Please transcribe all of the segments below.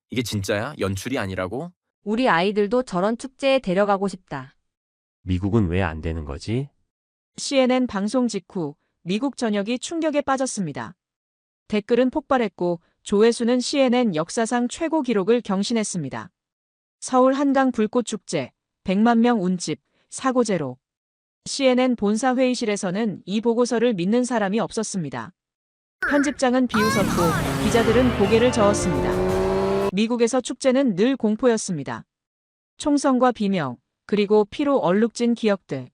이게 진짜야? 연출이 아니라고? 우리 아이들도 저런 축제에 데려가고 싶다. 미국은 왜 안 되는 거지? CNN 방송 직후 미국 전역이 충격에 빠졌습니다. 댓글은 폭발했고 조회수는 CNN 역사상 최고 기록을 경신했습니다. 서울 한강 불꽃축제, 100만 명 운집, 사고 제로. CNN 본사 회의실에서는 이 보고서를 믿는 사람이 없었습니다. 편집장은 비웃었고 기자들은 고개를 저었습니다. 미국에서 축제는 늘 공포였습니다. 총성과 비명, 그리고 피로 얼룩진 기억들.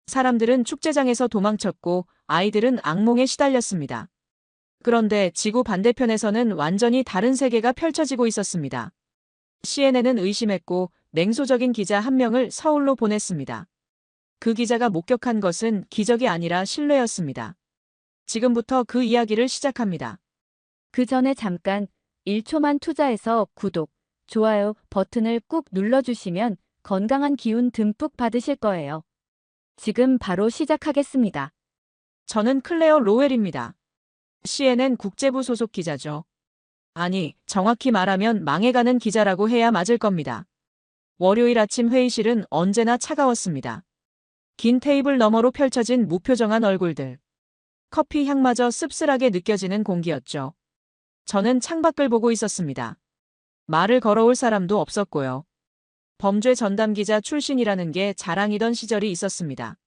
사람들은 축제장에서 도망쳤고 아이들은 악몽에 시달렸습니다. 그런데 지구 반대편에서는 완전히 다른 세계가 펼쳐지고 있었습니다. CNN은 의심했고 냉소적인 기자 한 명을 서울로 보냈습니다. 그 기자가 목격한 것은 기적이 아니라 신뢰였습니다. 지금부터 그 이야기를 시작합니다. 그 전에 잠깐 1초만 투자해서 구독, 좋아요 버튼을 꾹 눌러주시면 건강한 기운 듬뿍 받으실 거예요. 지금 바로 시작하겠습니다. 저는 클레어 로웰입니다. CNN 국제부 소속 기자죠. 아니, 정확히 말하면 망해가는 기자라고 해야 맞을 겁니다. 월요일 아침 회의실은 언제나 차가웠습니다. 긴 테이블 너머로 펼쳐진 무표정한 얼굴들. 커피 향마저 씁쓸하게 느껴지는 공기였죠. 저는 창밖을 보고 있었습니다. 말을 걸어올 사람도 없었고요. 범죄 전담 기자 출신이라는 게 자랑이던 시절이 있었습니다.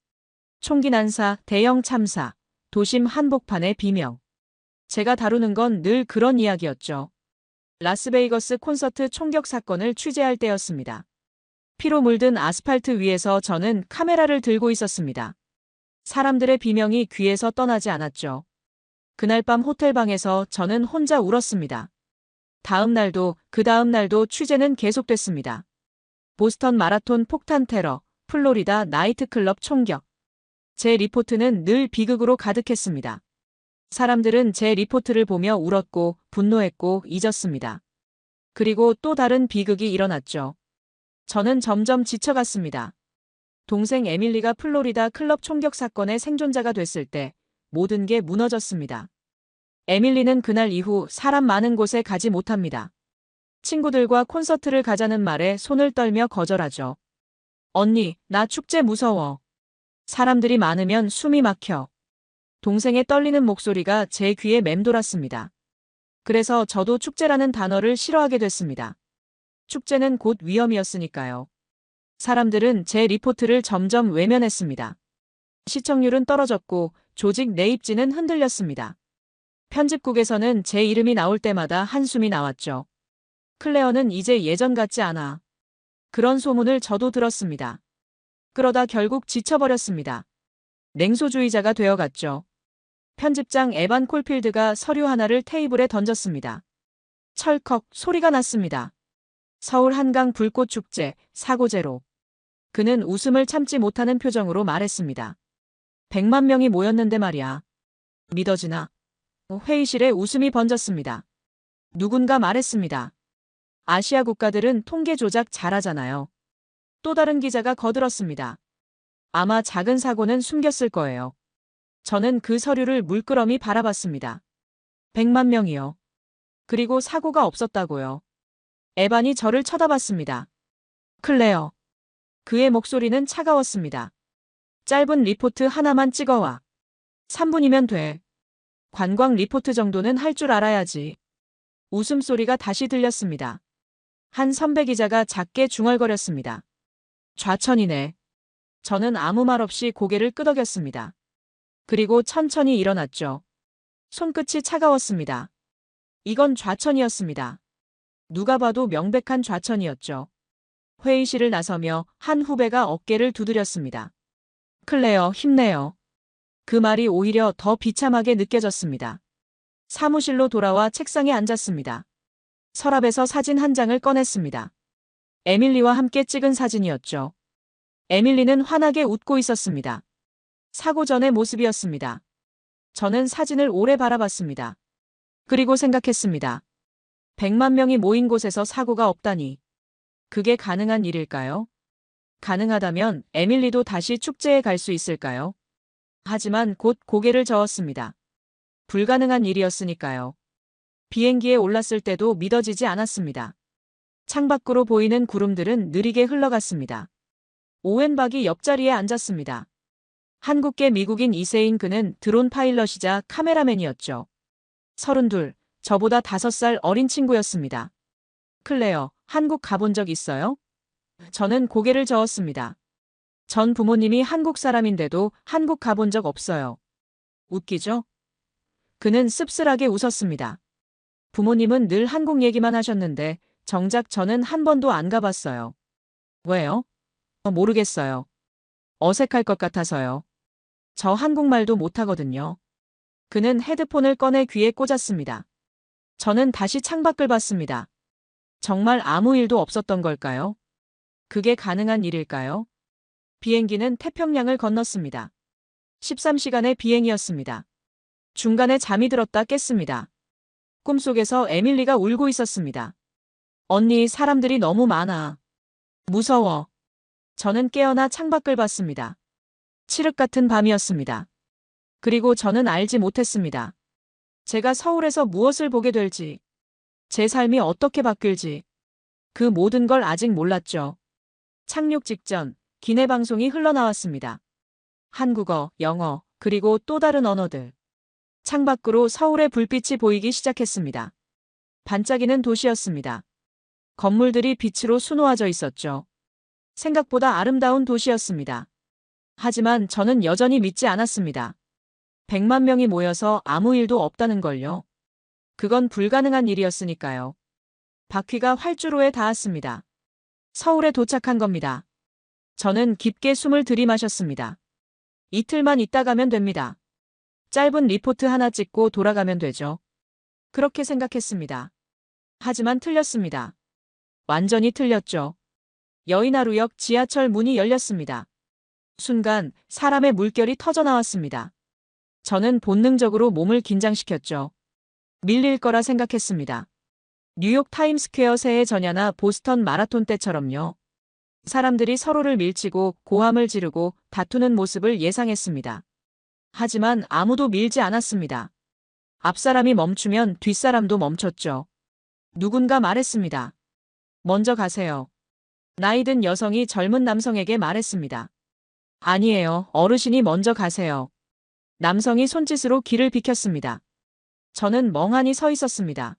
총기 난사, 대형 참사, 도심 한복판의 비명. 제가 다루는 건 늘 그런 이야기였죠. 라스베이거스 콘서트 총격 사건을 취재할 때였습니다. 피로 물든 아스팔트 위에서 저는 카메라를 들고 있었습니다. 사람들의 비명이 귀에서 떠나지 않았죠. 그날 밤 호텔방에서 저는 혼자 울었습니다. 다음 날도 그 다음 날도 취재는 계속됐습니다. 보스턴 마라톤 폭탄 테러, 플로리다 나이트클럽 총격. 제 리포트는 늘 비극으로 가득했습니다. 사람들은 제 리포트를 보며 울었고 분노했고 잊었습니다. 그리고 또 다른 비극이 일어났죠. 저는 점점 지쳐갔습니다. 동생 에밀리가 플로리다 클럽 총격 사건의 생존자가 됐을 때 모든 게 무너졌습니다. 에밀리는 그날 이후 사람 많은 곳에 가지 못합니다. 친구들과 콘서트를 가자는 말에 손을 떨며 거절하죠. 언니, 나 축제 무서워. 사람들이 많으면 숨이 막혀. 동생의 떨리는 목소리가 제 귀에 맴돌았습니다. 그래서 저도 축제라는 단어를 싫어하게 됐습니다. 축제는 곧 위험이었으니까요. 사람들은 제 리포트를 점점 외면했습니다. 시청률은 떨어졌고 조직 내 입지는 흔들렸습니다. 편집국에서는 제 이름이 나올 때마다 한숨이 나왔죠. 클레어는 이제 예전 같지 않아. 그런 소문을 저도 들었습니다. 그러다 결국 지쳐버렸습니다. 냉소주의자가 되어갔죠. 편집장 에반 콜필드가 서류 하나를 테이블에 던졌습니다. 철컥 소리가 났습니다. 서울 한강 불꽃축제 사고 제로. 그는 웃음을 참지 못하는 표정으로 말했습니다. 100만 명이 모였는데 말이야. 믿어지나? 회의실에 웃음이 번졌습니다. 누군가 말했습니다. 아시아 국가들은 통계 조작 잘하잖아요. 또 다른 기자가 거들었습니다. 아마 작은 사고는 숨겼을 거예요. 저는 그 서류를 물끄러미 바라봤습니다. 100만 명이요. 그리고 사고가 없었다고요. 에반이 저를 쳐다봤습니다. 클레어. 그의 목소리는 차가웠습니다. 짧은 리포트 하나만 찍어와. 3분이면 돼. 관광 리포트 정도는 할 줄 알아야지. 웃음소리가 다시 들렸습니다. 한 선배 기자가 작게 중얼거렸습니다. 좌천이네. 저는 아무 말 없이 고개를 끄덕였습니다. 그리고 천천히 일어났죠. 손끝이 차가웠습니다. 이건 좌천이었습니다. 누가 봐도 명백한 좌천이었죠. 회의실을 나서며 한 후배가 어깨를 두드렸습니다. 클레어, 힘내요. 그 말이 오히려 더 비참하게 느껴졌습니다. 사무실로 돌아와 책상에 앉았습니다. 서랍에서 사진 한 장을 꺼냈습니다. 에밀리와 함께 찍은 사진이었죠. 에밀리는 환하게 웃고 있었습니다. 사고 전의 모습이었습니다. 저는 사진을 오래 바라봤습니다. 그리고 생각했습니다. 100만 명이 모인 곳에서 사고가 없다니. 그게 가능한 일일까요? 가능하다면 에밀리도 다시 축제에 갈 수 있을까요? 하지만 곧 고개를 저었습니다. 불가능한 일이었으니까요. 비행기에 올랐을 때도 믿어지지 않았습니다. 창밖으로 보이는 구름들은 느리게 흘러갔습니다. 오웬박이 옆자리에 앉았습니다. 한국계 미국인 이세인 그는 드론 파일럿이자 카메라맨이었죠. 32, 저보다 5살 어린 친구였습니다. 클레어, 한국 가본 적 있어요? 저는 고개를 저었습니다. 전 부모님이 한국 사람인데도 한국 가본 적 없어요. 웃기죠? 그는 씁쓸하게 웃었습니다. 부모님은 늘 한국 얘기만 하셨는데 정작 저는 한 번도 안 가봤어요. 왜요? 모르겠어요. 어색할 것 같아서요. 저 한국말도 못하거든요. 그는 헤드폰을 꺼내 귀에 꽂았습니다. 저는 다시 창밖을 봤습니다. 정말 아무 일도 없었던 걸까요? 그게 가능한 일일까요? 비행기는 태평양을 건넜습니다. 13시간의 비행이었습니다. 중간에 잠이 들었다 깼습니다. 꿈속에서 에밀리가 울고 있었습니다. 언니, 사람들이 너무 많아. 무서워. 저는 깨어나 창밖을 봤습니다. 칠흑 같은 밤이었습니다. 그리고 저는 알지 못했습니다. 제가 서울에서 무엇을 보게 될지, 제 삶이 어떻게 바뀔지, 그 모든 걸 아직 몰랐죠. 착륙 직전 기내 방송이 흘러나왔습니다. 한국어, 영어, 그리고 또 다른 언어들. 창밖으로 서울의 불빛이 보이기 시작했습니다. 반짝이는 도시였습니다. 건물들이 빛으로 수놓아져 있었죠. 생각보다 아름다운 도시였습니다. 하지만 저는 여전히 믿지 않았습니다. 100만 명이 모여서 아무 일도 없다는 걸요. 그건 불가능한 일이었으니까요. 바퀴가 활주로에 닿았습니다. 서울에 도착한 겁니다. 저는 깊게 숨을 들이마셨습니다. 이틀만 있다 가면 됩니다. 짧은 리포트 하나 찍고 돌아가면 되죠. 그렇게 생각했습니다. 하지만 틀렸습니다. 완전히 틀렸죠. 여의나루역 지하철 문이 열렸습니다. 순간 사람의 물결이 터져나왔습니다. 저는 본능적으로 몸을 긴장시켰죠. 밀릴 거라 생각했습니다. 뉴욕 타임스퀘어 새해 전야나 보스턴 마라톤 때처럼요. 사람들이 서로를 밀치고 고함을 지르고 다투는 모습을 예상했습니다. 하지만 아무도 밀지 않았습니다. 앞사람이 멈추면 뒷사람도 멈췄죠. 누군가 말했습니다. 먼저 가세요. 나이든 여성이 젊은 남성에게 말했습니다. 아니에요. 어르신이 먼저 가세요. 남성이 손짓으로 길을 비켰습니다. 저는 멍하니 서 있었습니다.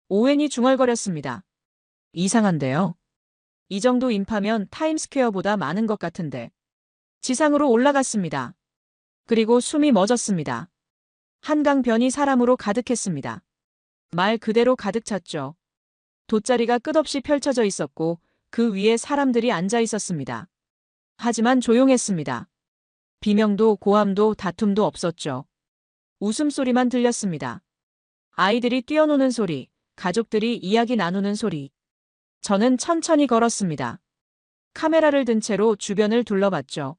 오웬이 중얼거렸습니다. 이상한데요. 이 정도 인파면 타임스퀘어보다 많은 것 같은데. 지상으로 올라갔습니다. 그리고 숨이 멎었습니다. 한강변이 사람으로 가득했습니다. 말 그대로 가득 찼죠. 돗자리가 끝없이 펼쳐져 있었고 그 위에 사람들이 앉아 있었습니다. 하지만 조용했습니다. 비명도 고함도 다툼도 없었죠. 웃음소리만 들렸습니다. 아이들이 뛰어노는 소리, 가족들이 이야기 나누는 소리. 저는 천천히 걸었습니다. 카메라를 든 채로 주변을 둘러봤죠.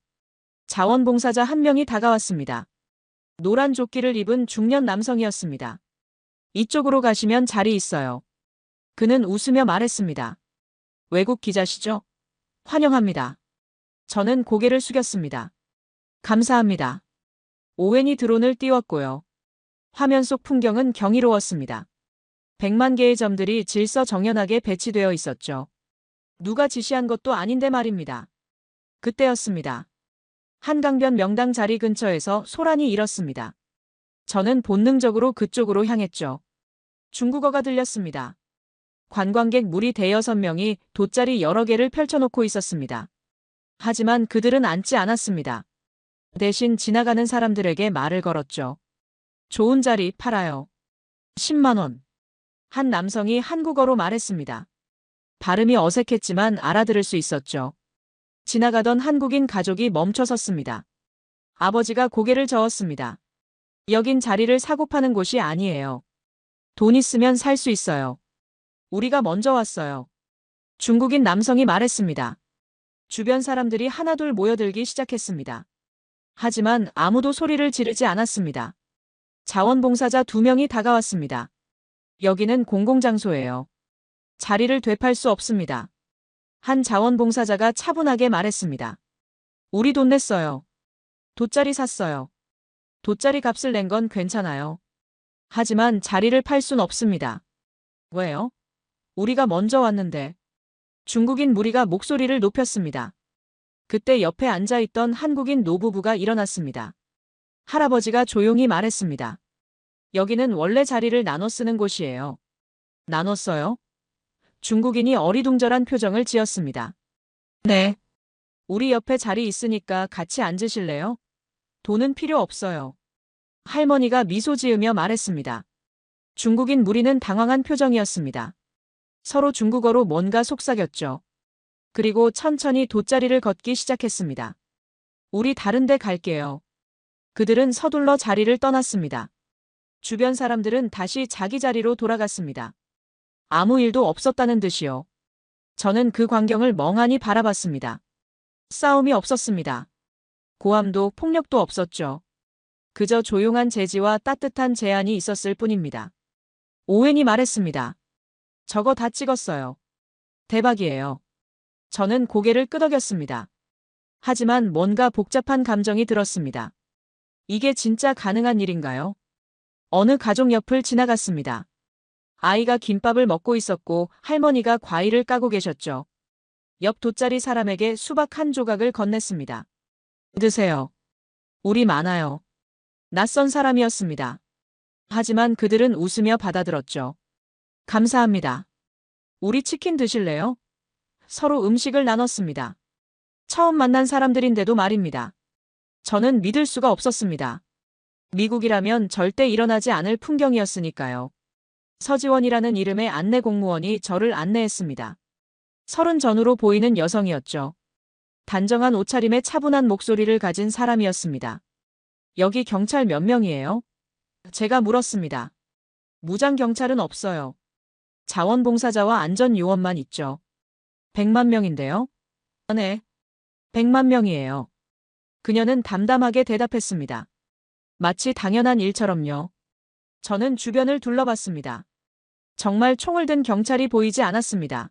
자원봉사자 한 명이 다가왔습니다. 노란 조끼를 입은 중년 남성이었습니다. 이쪽으로 가시면 자리 있어요. 그는 웃으며 말했습니다. 외국 기자시죠? 환영합니다. 저는 고개를 숙였습니다. 감사합니다. 오웬이 드론을 띄웠고요. 화면 속 풍경은 경이로웠습니다. 100만 개의 점들이 질서정연하게 배치되어 있었죠. 누가 지시한 것도 아닌데 말입니다. 그때였습니다. 한강변 명당 자리 근처에서 소란이 일었습니다. 저는 본능적으로 그쪽으로 향했죠. 중국어가 들렸습니다. 관광객 무리 대여섯 명이 돗자리 여러 개를 펼쳐놓고 있었습니다. 하지만 그들은 앉지 않았습니다. 대신 지나가는 사람들에게 말을 걸었죠. 좋은 자리 팔아요. 10만 원. 한 남성이 한국어로 말했습니다. 발음이 어색했지만 알아들을 수 있었죠. 지나가던 한국인 가족이 멈춰섰습니다. 아버지가 고개를 저었습니다. 여긴 자리를 사고 파는 곳이 아니에요. 돈 있으면 살 수 있어요. 우리가 먼저 왔어요. 중국인 남성이 말했습니다. 주변 사람들이 하나둘 모여들기 시작했습니다. 하지만 아무도 소리를 지르지 않았습니다. 자원봉사자 2명이 다가왔습니다. 여기는 공공장소예요. 자리를 되팔 수 없습니다. 한 자원봉사자가 차분하게 말했습니다. 우리 돈 냈어요. 돗자리 샀어요. 돗자리 값을 낸 건 괜찮아요. 하지만 자리를 팔 순 없습니다. 왜요? 우리가 먼저 왔는데. 중국인 무리가 목소리를 높였습니다. 그때 옆에 앉아있던 한국인 노부부가 일어났습니다. 할아버지가 조용히 말했습니다. 여기는 원래 자리를 나눠 쓰는 곳이에요. 나눴어요? 중국인이 어리둥절한 표정을 지었습니다. 네. 우리 옆에 자리 있으니까 같이 앉으실래요? 돈은 필요 없어요. 할머니가 미소 지으며 말했습니다. 중국인 무리는 당황한 표정이었습니다. 서로 중국어로 뭔가 속삭였죠. 그리고 천천히 돗자리를 걷기 시작했습니다. 우리 다른 데 갈게요. 그들은 서둘러 자리를 떠났습니다. 주변 사람들은 다시 자기 자리로 돌아갔습니다. 아무 일도 없었다는 듯이요. 저는 그 광경을 멍하니 바라봤습니다. 싸움이 없었습니다. 고함도 폭력도 없었죠. 그저 조용한 제지와 따뜻한 제안이 있었을 뿐입니다. 오웬이 말했습니다. 저거 다 찍었어요. 대박이에요. 저는 고개를 끄덕였습니다. 하지만 뭔가 복잡한 감정이 들었습니다. 이게 진짜 가능한 일인가요? 어느 가족 옆을 지나갔습니다. 아이가 김밥을 먹고 있었고 할머니가 과일을 까고 계셨죠. 옆 돗자리 사람에게 수박 한 조각을 건넸습니다. 드세요. 우리 많아요. 낯선 사람이었습니다. 하지만 그들은 웃으며 받아들었죠. 감사합니다. 우리 치킨 드실래요? 서로 음식을 나눴습니다. 처음 만난 사람들인데도 말입니다. 저는 믿을 수가 없었습니다. 미국이라면 절대 일어나지 않을 풍경이었으니까요. 서지원이라는 이름의 안내 공무원이 저를 안내했습니다. 30 전후로 보이는 여성이었죠. 단정한 옷차림에 차분한 목소리를 가진 사람이었습니다. 여기 경찰 몇 명이에요? 제가 물었습니다. 무장 경찰은 없어요. 자원봉사자와 안전요원만 있죠. 100만 명인데요? 네. 100만 명이에요. 그녀는 담담하게 대답했습니다. 마치 당연한 일처럼요. 저는 주변을 둘러봤습니다. 정말 총을 든 경찰이 보이지 않았습니다.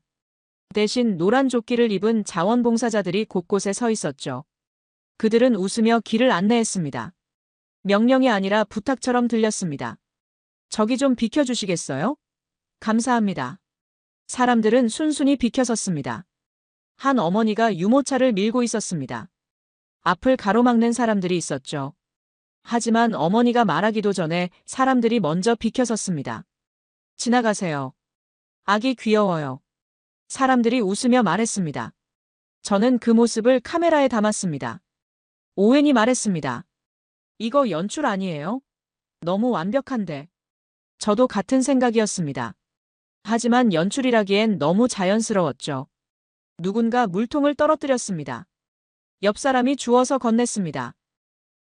대신 노란 조끼를 입은 자원봉사자들이 곳곳에 서 있었죠. 그들은 웃으며 길을 안내했습니다. 명령이 아니라 부탁처럼 들렸습니다. 저기 좀 비켜주시겠어요? 감사합니다. 사람들은 순순히 비켜섰습니다. 한 어머니가 유모차를 밀고 있었습니다. 앞을 가로막는 사람들이 있었죠. 하지만 어머니가 말하기도 전에 사람들이 먼저 비켜섰습니다. 지나가세요. 아기 귀여워요. 사람들이 웃으며 말했습니다. 저는 그 모습을 카메라에 담았습니다. 오웬이 말했습니다. 이거 연출 아니에요? 너무 완벽한데. 저도 같은 생각이었습니다. 하지만 연출이라기엔 너무 자연스러웠죠. 누군가 물통을 떨어뜨렸습니다. 옆 사람이 주워서 건넸습니다.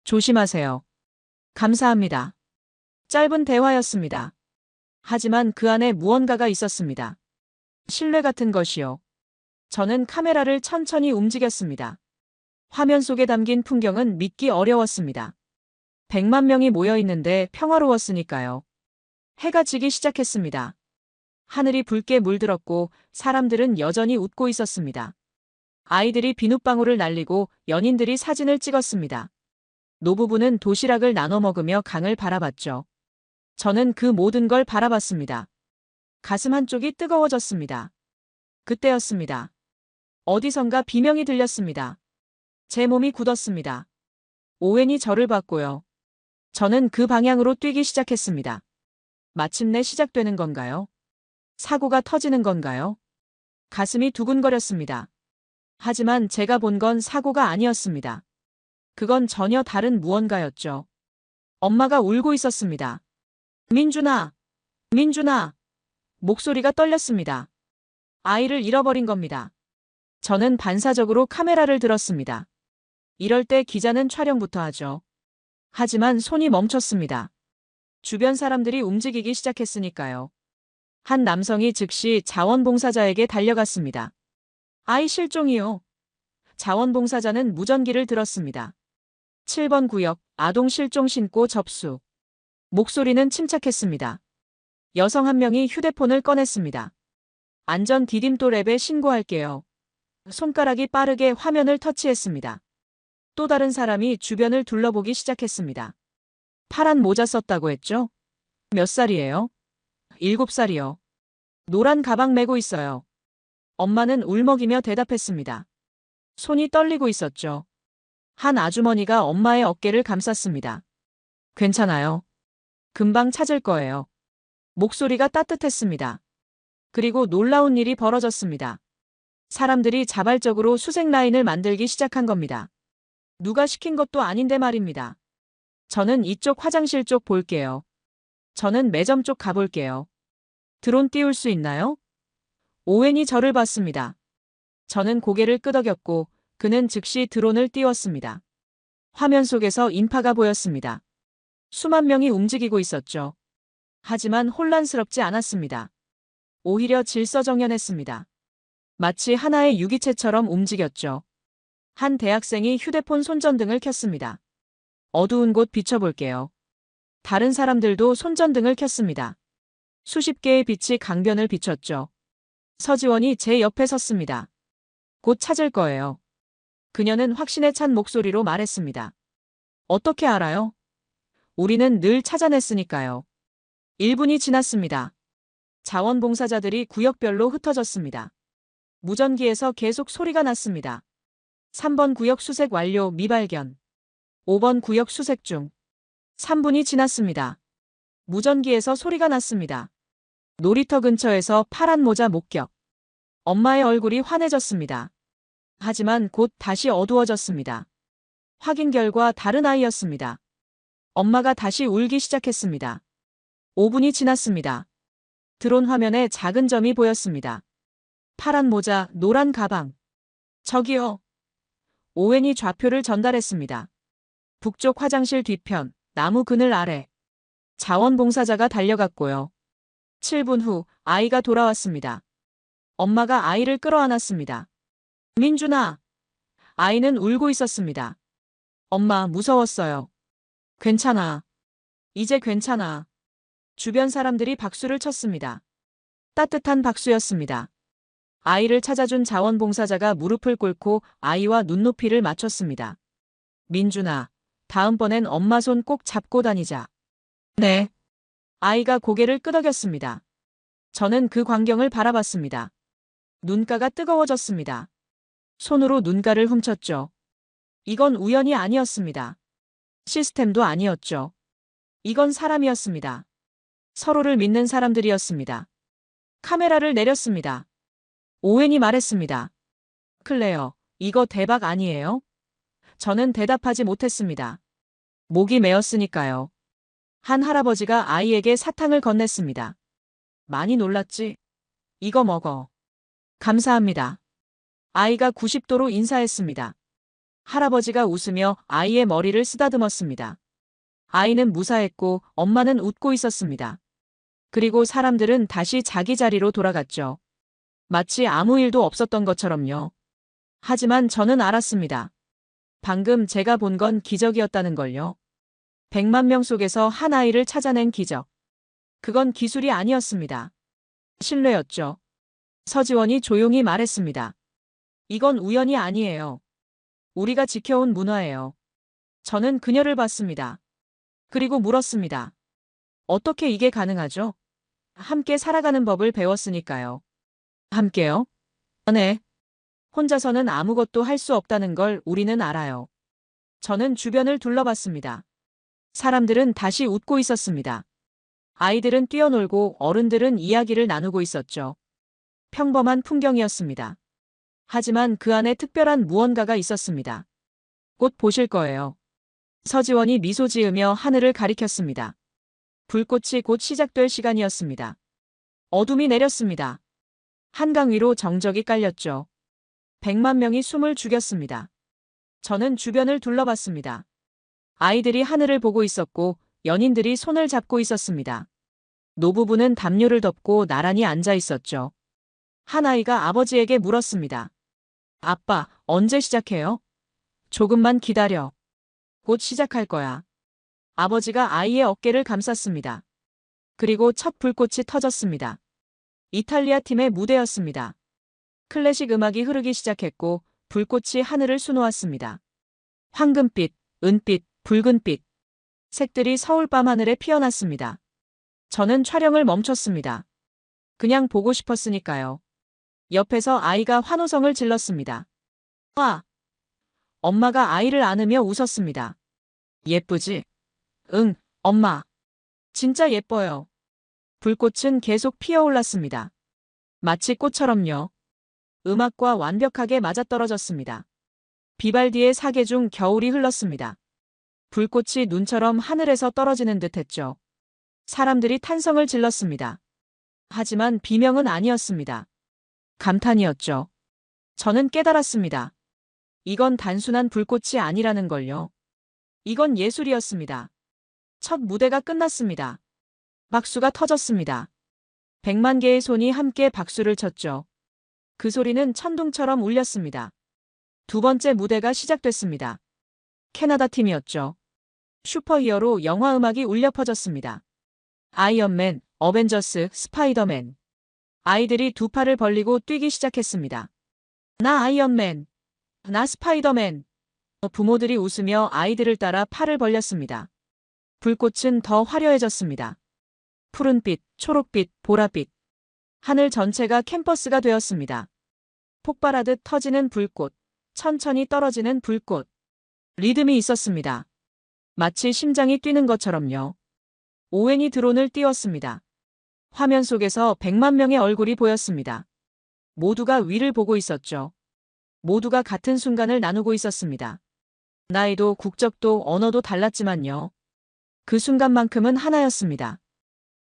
조심하세요. 감사합니다. 짧은 대화였습니다. 하지만 그 안에 무언가가 있었습니다. 신뢰 같은 것이요. 저는 카메라를 천천히 움직였습니다. 화면 속에 담긴 풍경은 믿기 어려웠습니다. 100만 명이 모여 있는데 평화로웠으니까요. 해가 지기 시작했습니다. 하늘이 붉게 물들었고 사람들은 여전히 웃고 있었습니다. 아이들이 비눗방울을 날리고 연인들이 사진을 찍었습니다. 노부부는 도시락을 나눠 먹으며 강을 바라봤죠. 저는 그 모든 걸 바라봤습니다. 가슴 한쪽이 뜨거워졌습니다. 그때였습니다. 어디선가 비명이 들렸습니다. 제 몸이 굳었습니다. 오웬이 저를 봤고요. 저는 그 방향으로 뛰기 시작했습니다. 마침내 시작되는 건가요? 사고가 터지는 건가요? 가슴이 두근거렸습니다. 하지만 제가 본 건 사고가 아니었습니다. 그건 전혀 다른 무언가였죠. 엄마가 울고 있었습니다. 민준아! 민준아! 목소리가 떨렸습니다. 아이를 잃어버린 겁니다. 저는 반사적으로 카메라를 들었습니다. 이럴 때 기자는 촬영부터 하죠. 하지만 손이 멈췄습니다. 주변 사람들이 움직이기 시작했으니까요. 한 남성이 즉시 자원봉사자에게 달려갔습니다. 아이 실종이요. 자원봉사자는 무전기를 들었습니다. 7번 구역, 아동 실종 신고 접수. 목소리는 침착했습니다. 여성 한 명이 휴대폰을 꺼냈습니다. 안전 디딤돌 앱에 신고할게요. 손가락이 빠르게 화면을 터치했습니다. 또 다른 사람이 주변을 둘러보기 시작했습니다. 파란 모자 썼다고 했죠? 몇 살이에요? 7살이요. 노란 가방 메고 있어요. 엄마는 울먹이며 대답했습니다. 손이 떨리고 있었죠. 한 아주머니가 엄마의 어깨를 감쌌습니다. 괜찮아요. 금방 찾을 거예요. 목소리가 따뜻했습니다. 그리고 놀라운 일이 벌어졌습니다. 사람들이 자발적으로 수색 라인을 만들기 시작한 겁니다. 누가 시킨 것도 아닌데 말입니다. 저는 이쪽 화장실 쪽 볼게요. 저는 매점 쪽 가볼게요. 드론 띄울 수 있나요? 오웬이 저를 봤습니다. 저는 고개를 끄덕였고 그는 즉시 드론을 띄웠습니다. 화면 속에서 인파가 보였습니다. 수만 명이 움직이고 있었죠. 하지만 혼란스럽지 않았습니다. 오히려 질서정연했습니다. 마치 하나의 유기체처럼 움직였죠. 한 대학생이 휴대폰 손전등을 켰습니다. 어두운 곳 비춰볼게요. 다른 사람들도 손전등을 켰습니다. 수십 개의 빛이 강변을 비췄죠. 서지원이 제 옆에 섰습니다. 곧 찾을 거예요. 그녀는 확신에 찬 목소리로 말했습니다. 어떻게 알아요? 우리는 늘 찾아냈으니까요. 1분이 지났습니다. 자원봉사자들이 구역별로 흩어졌습니다. 무전기에서 계속 소리가 났습니다. 3번 구역 수색 완료 미발견. 5번 구역 수색 중. 3분이 지났습니다. 무전기에서 소리가 났습니다. 놀이터 근처에서 파란 모자 목격. 엄마의 얼굴이 환해졌습니다. 하지만 곧 다시 어두워졌습니다. 확인 결과 다른 아이였습니다. 엄마가 다시 울기 시작했습니다. 5분이 지났습니다. 드론 화면에 작은 점이 보였습니다. 파란 모자, 노란 가방. 저기요. 오웬이 좌표를 전달했습니다. 북쪽 화장실 뒤편, 나무 그늘 아래. 자원봉사자가 달려갔고요. 7분 후 아이가 돌아왔습니다. 엄마가 아이를 끌어안았습니다. 민준아. 아이는 울고 있었습니다. 엄마, 무서웠어요. 괜찮아. 이제 괜찮아. 주변 사람들이 박수를 쳤습니다. 따뜻한 박수였습니다. 아이를 찾아준 자원봉사자가 무릎을 꿇고 아이와 눈높이를 맞췄습니다. 민준아, 다음번엔 엄마 손 꼭 잡고 다니자. 네. 아이가 고개를 끄덕였습니다. 저는 그 광경을 바라봤습니다. 눈가가 뜨거워졌습니다. 손으로 눈가를 훔쳤죠. 이건 우연이 아니었습니다. 시스템도 아니었죠. 이건 사람이었습니다. 서로를 믿는 사람들이었습니다. 카메라를 내렸습니다. 오웬이 말했습니다. 클레어, 이거 대박 아니에요? 저는 대답하지 못했습니다. 목이 메었으니까요. 한 할아버지가 아이에게 사탕을 건넸습니다. 많이 놀랐지? 이거 먹어. 감사합니다. 아이가 90도로 인사했습니다. 할아버지가 웃으며 아이의 머리를 쓰다듬었습니다. 아이는 무사했고 엄마는 웃고 있었습니다. 그리고 사람들은 다시 자기 자리로 돌아갔죠. 마치 아무 일도 없었던 것처럼요. 하지만 저는 알았습니다. 방금 제가 본 건 기적이었다는 걸요. 100만 명 속에서 한 아이를 찾아낸 기적. 그건 기술이 아니었습니다. 신뢰였죠. 서지원이 조용히 말했습니다. 이건 우연이 아니에요. 우리가 지켜온 문화예요. 저는 그녀를 봤습니다. 그리고 물었습니다. 어떻게 이게 가능하죠? 함께 살아가는 법을 배웠으니까요. 함께요? 네. 혼자서는 아무것도 할 수 없다는 걸 우리는 알아요. 저는 주변을 둘러봤습니다. 사람들은 다시 웃고 있었습니다. 아이들은 뛰어놀고 어른들은 이야기를 나누고 있었죠. 평범한 풍경이었습니다. 하지만 그 안에 특별한 무언가가 있었습니다. 곧 보실 거예요. 서지원이 미소 지으며 하늘을 가리켰습니다. 불꽃이 곧 시작될 시간이었습니다. 어둠이 내렸습니다. 한강 위로 정적이 깔렸죠. 100만 명이 숨을 죽였습니다. 저는 주변을 둘러봤습니다. 아이들이 하늘을 보고 있었고 연인들이 손을 잡고 있었습니다. 노부부는 담요를 덮고 나란히 앉아 있었죠. 한 아이가 아버지에게 물었습니다. 아빠, 언제 시작해요? 조금만 기다려. 곧 시작할 거야. 아버지가 아이의 어깨를 감쌌습니다. 그리고 첫 불꽃이 터졌습니다. 이탈리아 팀의 무대였습니다. 클래식 음악이 흐르기 시작했고 불꽃이 하늘을 수놓았습니다. 황금빛, 은빛, 붉은빛. 색들이 서울 밤하늘에 피어났습니다. 저는 촬영을 멈췄습니다. 그냥 보고 싶었으니까요. 옆에서 아이가 환호성을 질렀습니다. 와! 엄마가 아이를 안으며 웃었습니다. 예쁘지? 응, 엄마. 진짜 예뻐요. 불꽃은 계속 피어올랐습니다. 마치 꽃처럼요. 음악과 완벽하게 맞아떨어졌습니다. 비발디의 사계 중 겨울이 흘렀습니다. 불꽃이 눈처럼 하늘에서 떨어지는 듯 했죠. 사람들이 탄성을 질렀습니다. 하지만 비명은 아니었습니다. 감탄이었죠. 저는 깨달았습니다. 이건 단순한 불꽃이 아니라는 걸요. 이건 예술이었습니다. 첫 무대가 끝났습니다. 박수가 터졌습니다. 100만 개의 손이 함께 박수를 쳤죠. 그 소리는 천둥처럼 울렸습니다. 두 번째 무대가 시작됐습니다. 캐나다 팀이었죠. 슈퍼히어로 영화 음악이 울려 퍼졌습니다. 아이언맨, 어벤져스, 스파이더맨. 아이들이 두 팔을 벌리고 뛰기 시작했습니다. 나 아이언맨, 나 스파이더맨. 부모들이 웃으며 아이들을 따라 팔을 벌렸습니다. 불꽃은 더 화려해졌습니다. 푸른빛, 초록빛, 보라빛. 하늘 전체가 캠퍼스가 되었습니다. 폭발하듯 터지는 불꽃, 천천히 떨어지는 불꽃. 리듬이 있었습니다. 마치 심장이 뛰는 것처럼요. 오웬이 드론을 띄웠습니다. 화면 속에서 100만 명의 얼굴이 보였습니다. 모두가 위를 보고 있었죠. 모두가 같은 순간을 나누고 있었습니다. 나이도 국적도 언어도 달랐지만요. 그 순간만큼은 하나였습니다.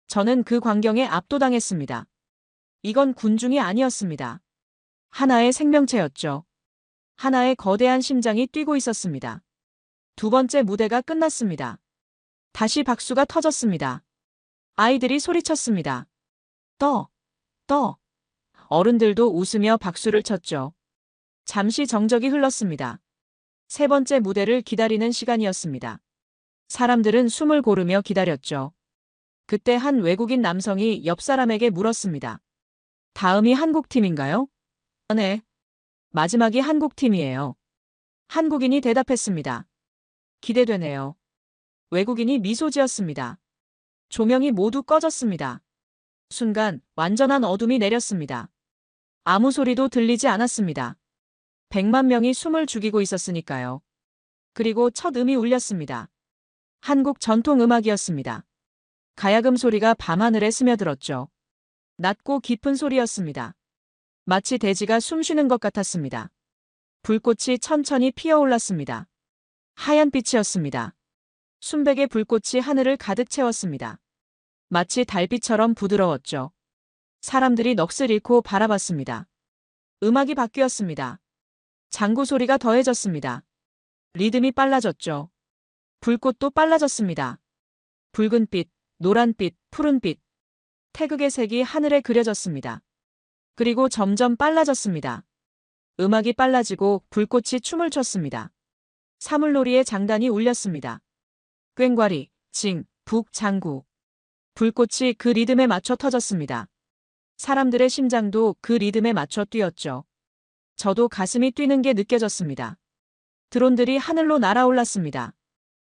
저는 그 광경에 압도당했습니다. 이건 군중이 아니었습니다. 하나의 생명체였죠. 하나의 거대한 심장이 뛰고 있었습니다. 두 번째 무대가 끝났습니다. 다시 박수가 터졌습니다. 아이들이 소리쳤습니다. 떠. 어른들도 웃으며 박수를 쳤죠. 잠시 정적이 흘렀습니다. 세 번째 무대를 기다리는 시간이었습니다. 사람들은 숨을 고르며 기다렸죠. 그때 한 외국인 남성이 옆 사람에게 물었습니다. 다음이 한국팀인가요? 네. 마지막이 한국팀이에요. 한국인이 대답했습니다. 기대되네요. 외국인이 미소 지었습니다. 조명이 모두 꺼졌습니다. 순간 완전한 어둠이 내렸습니다. 아무 소리도 들리지 않았습니다. 100만 명이 숨을 죽이고 있었으니까요. 그리고 첫 음이 울렸습니다. 한국 전통 음악이었습니다. 가야금 소리가 밤하늘에 스며들었죠. 낮고 깊은 소리였습니다. 마치 대지가 숨쉬는 것 같았습니다. 불꽃이 천천히 피어올랐습니다. 하얀 빛이었습니다. 순백의 불꽃이 하늘을 가득 채웠습니다. 마치 달빛처럼 부드러웠죠. 사람들이 넋을 잃고 바라봤습니다. 음악이 바뀌었습니다. 장구 소리가 더해졌습니다. 리듬이 빨라졌죠. 불꽃도 빨라졌습니다. 붉은빛, 노란빛, 푸른빛. 태극의 색이 하늘에 그려졌습니다. 그리고 점점 빨라졌습니다. 음악이 빨라지고 불꽃이 춤을 췄습니다. 사물놀이의 장단이 울렸습니다. 꽹과리, 징, 북, 장구. 불꽃이 그 리듬에 맞춰 터졌습니다. 사람들의 심장도 그 리듬에 맞춰 뛰었죠. 저도 가슴이 뛰는 게 느껴졌습니다. 드론들이 하늘로 날아올랐습니다.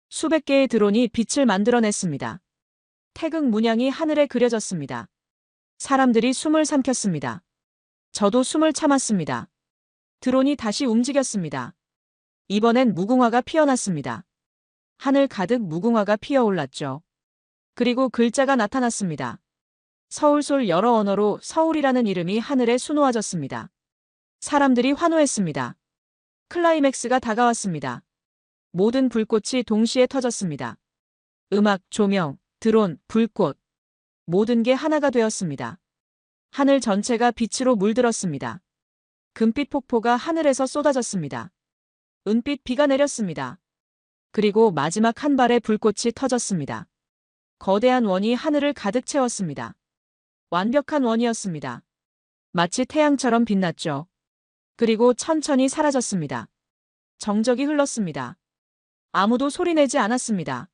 수백 개의 드론이 빛을 만들어냈습니다. 태극 문양이 하늘에 그려졌습니다. 사람들이 숨을 삼켰습니다. 저도 숨을 참았습니다. 드론이 다시 움직였습니다. 이번엔 무궁화가 피어났습니다. 하늘 가득 무궁화가 피어올랐죠. 그리고 글자가 나타났습니다. 서울솔 여러 언어로 서울이라는 이름이 하늘에 수놓아졌습니다. 사람들이 환호했습니다. 클라이맥스가 다가왔습니다. 모든 불꽃이 동시에 터졌습니다. 음악, 조명, 드론, 불꽃. 모든 게 하나가 되었습니다. 하늘 전체가 빛으로 물들었습니다. 금빛 폭포가 하늘에서 쏟아졌습니다. 은빛 비가 내렸습니다. 그리고 마지막 한 발의 불꽃이 터졌습니다. 거대한 원이 하늘을 가득 채웠습니다. 완벽한 원이었습니다. 마치 태양처럼 빛났죠. 그리고 천천히 사라졌습니다. 정적이 흘렀습니다. 아무도 소리내지 않았습니다.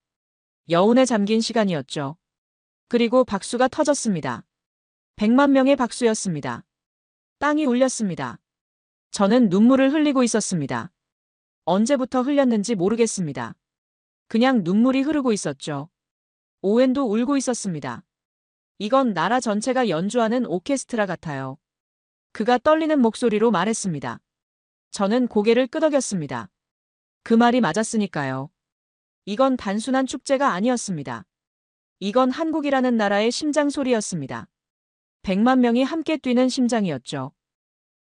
여운에 잠긴 시간이었죠. 그리고 박수가 터졌습니다. 100만 명의 박수였습니다. 땅이 울렸습니다. 저는 눈물을 흘리고 있었습니다. 언제부터 흘렸는지 모르겠습니다. 그냥 눈물이 흐르고 있었죠. 오웬도 울고 있었습니다. 이건 나라 전체가 연주하는 오케스트라 같아요. 그가 떨리는 목소리로 말했습니다. 저는 고개를 끄덕였습니다. 그 말이 맞았으니까요. 이건 단순한 축제가 아니었습니다. 이건 한국이라는 나라의 심장 소리였습니다. 100만 명이 함께 뛰는 심장이었죠.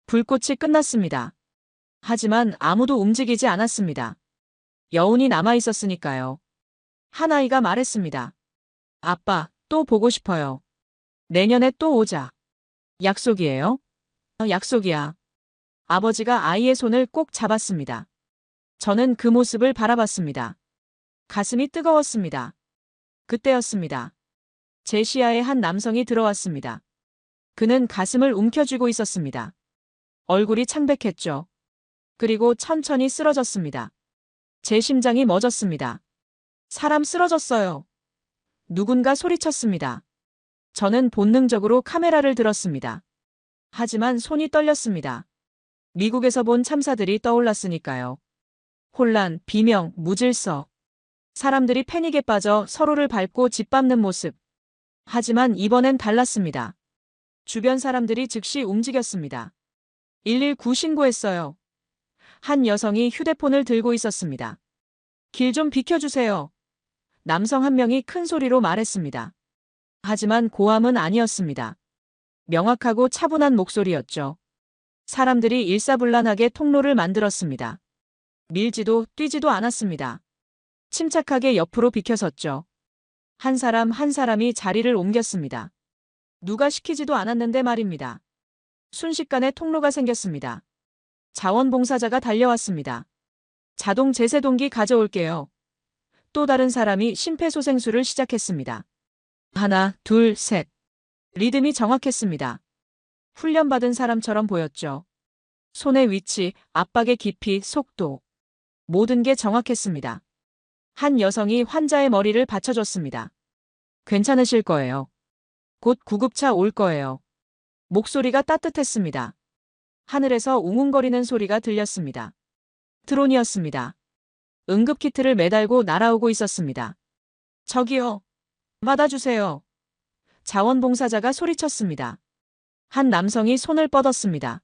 불꽃이 끝났습니다. 하지만 아무도 움직이지 않았습니다. 여운이 남아 있었으니까요. 한 아이가 말했습니다. 아빠, 또 보고 싶어요. 내년에 또 오자. 약속이에요? 약속이야. 아버지가 아이의 손을 꼭 잡았습니다. 저는 그 모습을 바라봤습니다. 가슴이 뜨거웠습니다. 그때였습니다. 제 시야에 한 남성이 들어왔습니다. 그는 가슴을 움켜쥐고 있었습니다. 얼굴이 창백했죠. 그리고 천천히 쓰러졌습니다. 제 심장이 멎었습니다. 사람 쓰러졌어요. 누군가 소리쳤습니다. 저는 본능적으로 카메라를 들었습니다. 하지만 손이 떨렸습니다. 미국에서 본 참사들이 떠올랐으니까요. 혼란, 비명, 무질서. 사람들이 패닉에 빠져 서로를 밟고 짓밟는 모습. 하지만 이번엔 달랐습니다. 주변 사람들이 즉시 움직였습니다. 119 신고했어요. 한 여성이 휴대폰을 들고 있었습니다. 길 좀 비켜주세요. 남성 한 명이 큰 소리로 말했습니다. 하지만 고함은 아니었습니다. 명확하고 차분한 목소리였죠. 사람들이 일사불란하게 통로를 만들었습니다. 밀지도 뛰지도 않았습니다. 침착하게 옆으로 비켜섰죠. 한 사람 한 사람이 자리를 옮겼습니다. 누가 시키지도 않았는데 말입니다. 순식간에 통로가 생겼습니다. 자원봉사자가 달려왔습니다. 자동 제세동기 가져올게요. 또 다른 사람이 심폐소생술을 시작했습니다. 하나, 둘, 셋. 리듬이 정확했습니다. 훈련받은 사람처럼 보였죠. 손의 위치, 압박의 깊이, 속도. 모든 게 정확했습니다. 한 여성이 환자의 머리를 받쳐줬습니다. 괜찮으실 거예요. 곧 구급차 올 거예요. 목소리가 따뜻했습니다. 하늘에서 웅웅거리는 소리가 들렸습니다. 드론이었습니다. 응급키트를 매달고 날아오고 있었습니다. 저기요. 받아주세요. 자원봉사자가 소리쳤습니다. 한 남성이 손을 뻗었습니다.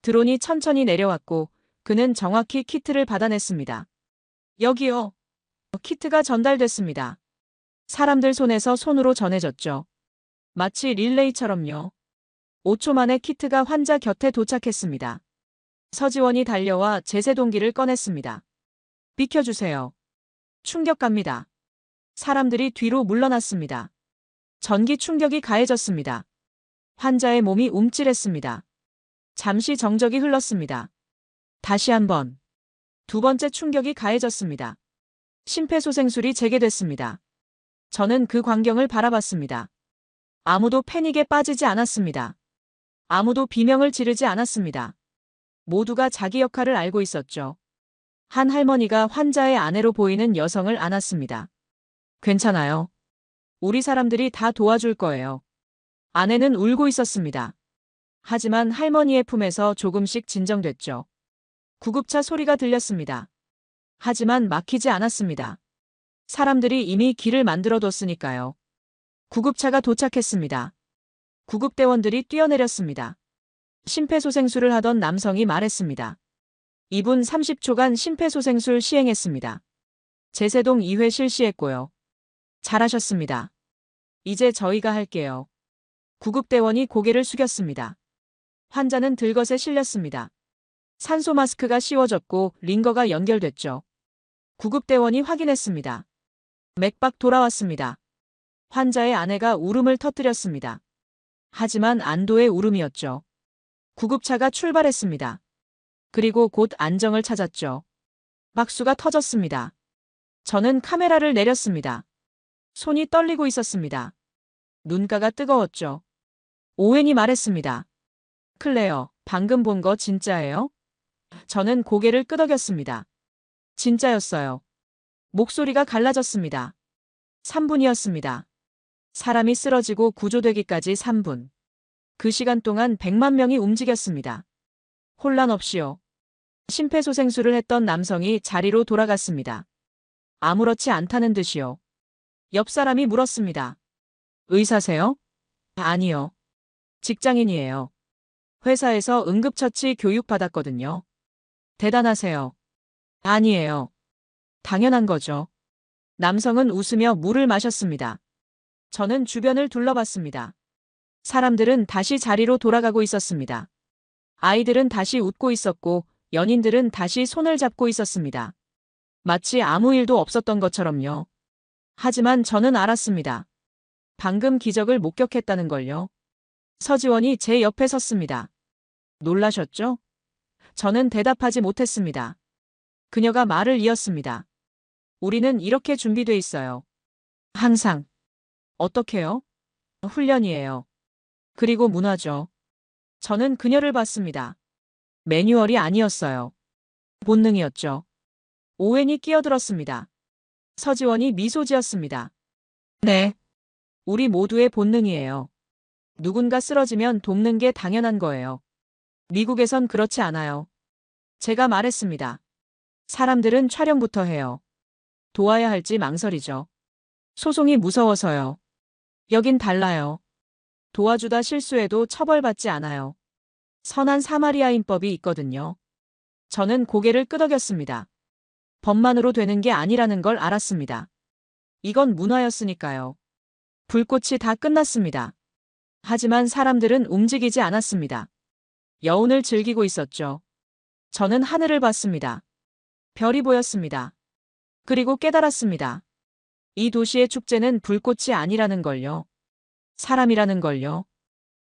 드론이 천천히 내려왔고 그는 정확히 키트를 받아냈습니다. 여기요. 키트가 전달됐습니다. 사람들 손에서 손으로 전해졌죠. 마치 릴레이처럼요. 5초 만에 키트가 환자 곁에 도착했습니다. 서지원이 달려와 제세동기를 꺼냈습니다. 비켜주세요. 충격갑니다. 사람들이 뒤로 물러났습니다. 전기 충격이 가해졌습니다. 환자의 몸이 움찔했습니다. 잠시 정적이 흘렀습니다. 다시 한번. 두 번째 충격이 가해졌습니다. 심폐소생술이 재개됐습니다. 저는 그 광경을 바라봤습니다. 아무도 패닉에 빠지지 않았습니다. 아무도 비명을 지르지 않았습니다. 모두가 자기 역할을 알고 있었죠. 한 할머니가 환자의 아내로 보이는 여성을 안았습니다. 괜찮아요. 우리 사람들이 다 도와줄 거예요. 아내는 울고 있었습니다. 하지만 할머니의 품에서 조금씩 진정됐죠. 구급차 소리가 들렸습니다. 하지만 막히지 않았습니다. 사람들이 이미 길을 만들어뒀으니까요. 구급차가 도착했습니다. 구급대원들이 뛰어내렸습니다. 심폐소생술을 하던 남성이 말했습니다. 2분 30초간 심폐소생술 시행했습니다. 제세동 2회 실시했고요. 잘하셨습니다. 이제 저희가 할게요. 구급대원이 고개를 숙였습니다. 환자는 들것에 실렸습니다. 산소 마스크가 씌워졌고 링거가 연결됐죠. 구급대원이 확인했습니다. 맥박 돌아왔습니다. 환자의 아내가 울음을 터뜨렸습니다. 하지만 안도의 울음이었죠. 구급차가 출발했습니다. 그리고 곧 안정을 찾았죠. 박수가 터졌습니다. 저는 카메라를 내렸습니다. 손이 떨리고 있었습니다. 눈가가 뜨거웠죠. 오웬이 말했습니다. 클레어, 방금 본 거 진짜예요? 저는 고개를 끄덕였습니다. 진짜였어요. 목소리가 갈라졌습니다. 3분이었습니다. 사람이 쓰러지고 구조되기까지 3분. 그 시간 동안 100만 명이 움직였습니다. 혼란 없이요. 심폐소생술을 했던 남성이 자리로 돌아갔습니다. 아무렇지 않다는 듯이요. 옆 사람이 물었습니다. 의사세요? 아니요. 직장인이에요. 회사에서 응급처치 교육받았거든요. 대단하세요. 아니에요. 당연한 거죠. 남성은 웃으며 물을 마셨습니다. 저는 주변을 둘러봤습니다. 사람들은 다시 자리로 돌아가고 있었습니다. 아이들은 다시 웃고 있었고 연인들은 다시 손을 잡고 있었습니다. 마치 아무 일도 없었던 것처럼요. 하지만 저는 알았습니다. 방금 기적을 목격했다는 걸요. 서지원이 제 옆에 섰습니다. 놀라셨죠? 저는 대답하지 못했습니다. 그녀가 말을 이었습니다. 우리는 이렇게 준비돼 있어요. 항상. 어떻게요? 훈련이에요. 그리고 문화죠. 저는 그녀를 봤습니다. 매뉴얼이 아니었어요. 본능이었죠. 오웬이 끼어들었습니다. 서지원이 미소 지었습니다. 네. 우리 모두의 본능이에요. 누군가 쓰러지면 돕는 게 당연한 거예요. 미국에선 그렇지 않아요. 제가 말했습니다. 사람들은 촬영부터 해요. 도와야 할지 망설이죠. 소송이 무서워서요. 여긴 달라요. 도와주다 실수해도 처벌받지 않아요. 선한 사마리아인법이 있거든요. 저는 고개를 끄덕였습니다. 법만으로 되는 게 아니라는 걸 알았습니다. 이건 문화였으니까요. 불꽃이 다 끝났습니다. 하지만 사람들은 움직이지 않았습니다. 여운을 즐기고 있었죠. 저는 하늘을 봤습니다. 별이 보였습니다. 그리고 깨달았습니다. 이 도시의 축제는 불꽃이 아니라는 걸요. 사람이라는 걸요.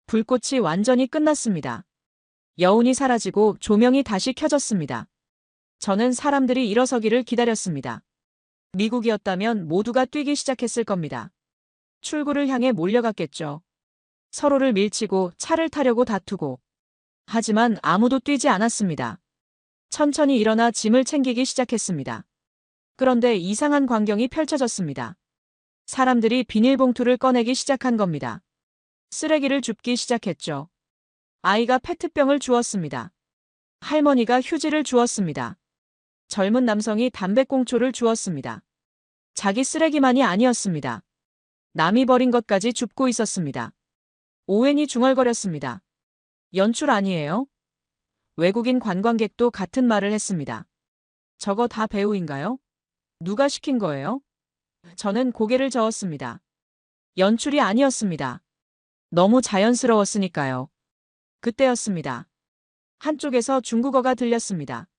불꽃이 완전히 끝났습니다. 여운이 사라지고 조명이 다시 켜졌습니다. 저는 사람들이 일어서기를 기다렸습니다. 미국이었다면 모두가 뛰기 시작했을 겁니다. 출구를 향해 몰려갔겠죠. 서로를 밀치고 차를 타려고 다투고. 하지만 아무도 뛰지 않았습니다. 천천히 일어나 짐을 챙기기 시작했습니다. 그런데 이상한 광경이 펼쳐졌습니다. 사람들이 비닐봉투를 꺼내기 시작한 겁니다. 쓰레기를 줍기 시작했죠. 아이가 페트병을 주었습니다. 할머니가 휴지를 주었습니다. 젊은 남성이 담배꽁초를 주었습니다. 자기 쓰레기만이 아니었습니다. 남이 버린 것까지 줍고 있었습니다. 오웬이 중얼거렸습니다. 연출 아니에요? 외국인 관광객도 같은 말을 했습니다. 저거 다 배우인가요? 누가 시킨 거예요? 저는 고개를 저었습니다. 연출이 아니었습니다. 너무 자연스러웠으니까요. 그때였습니다. 한쪽에서 중국어가 들렸습니다.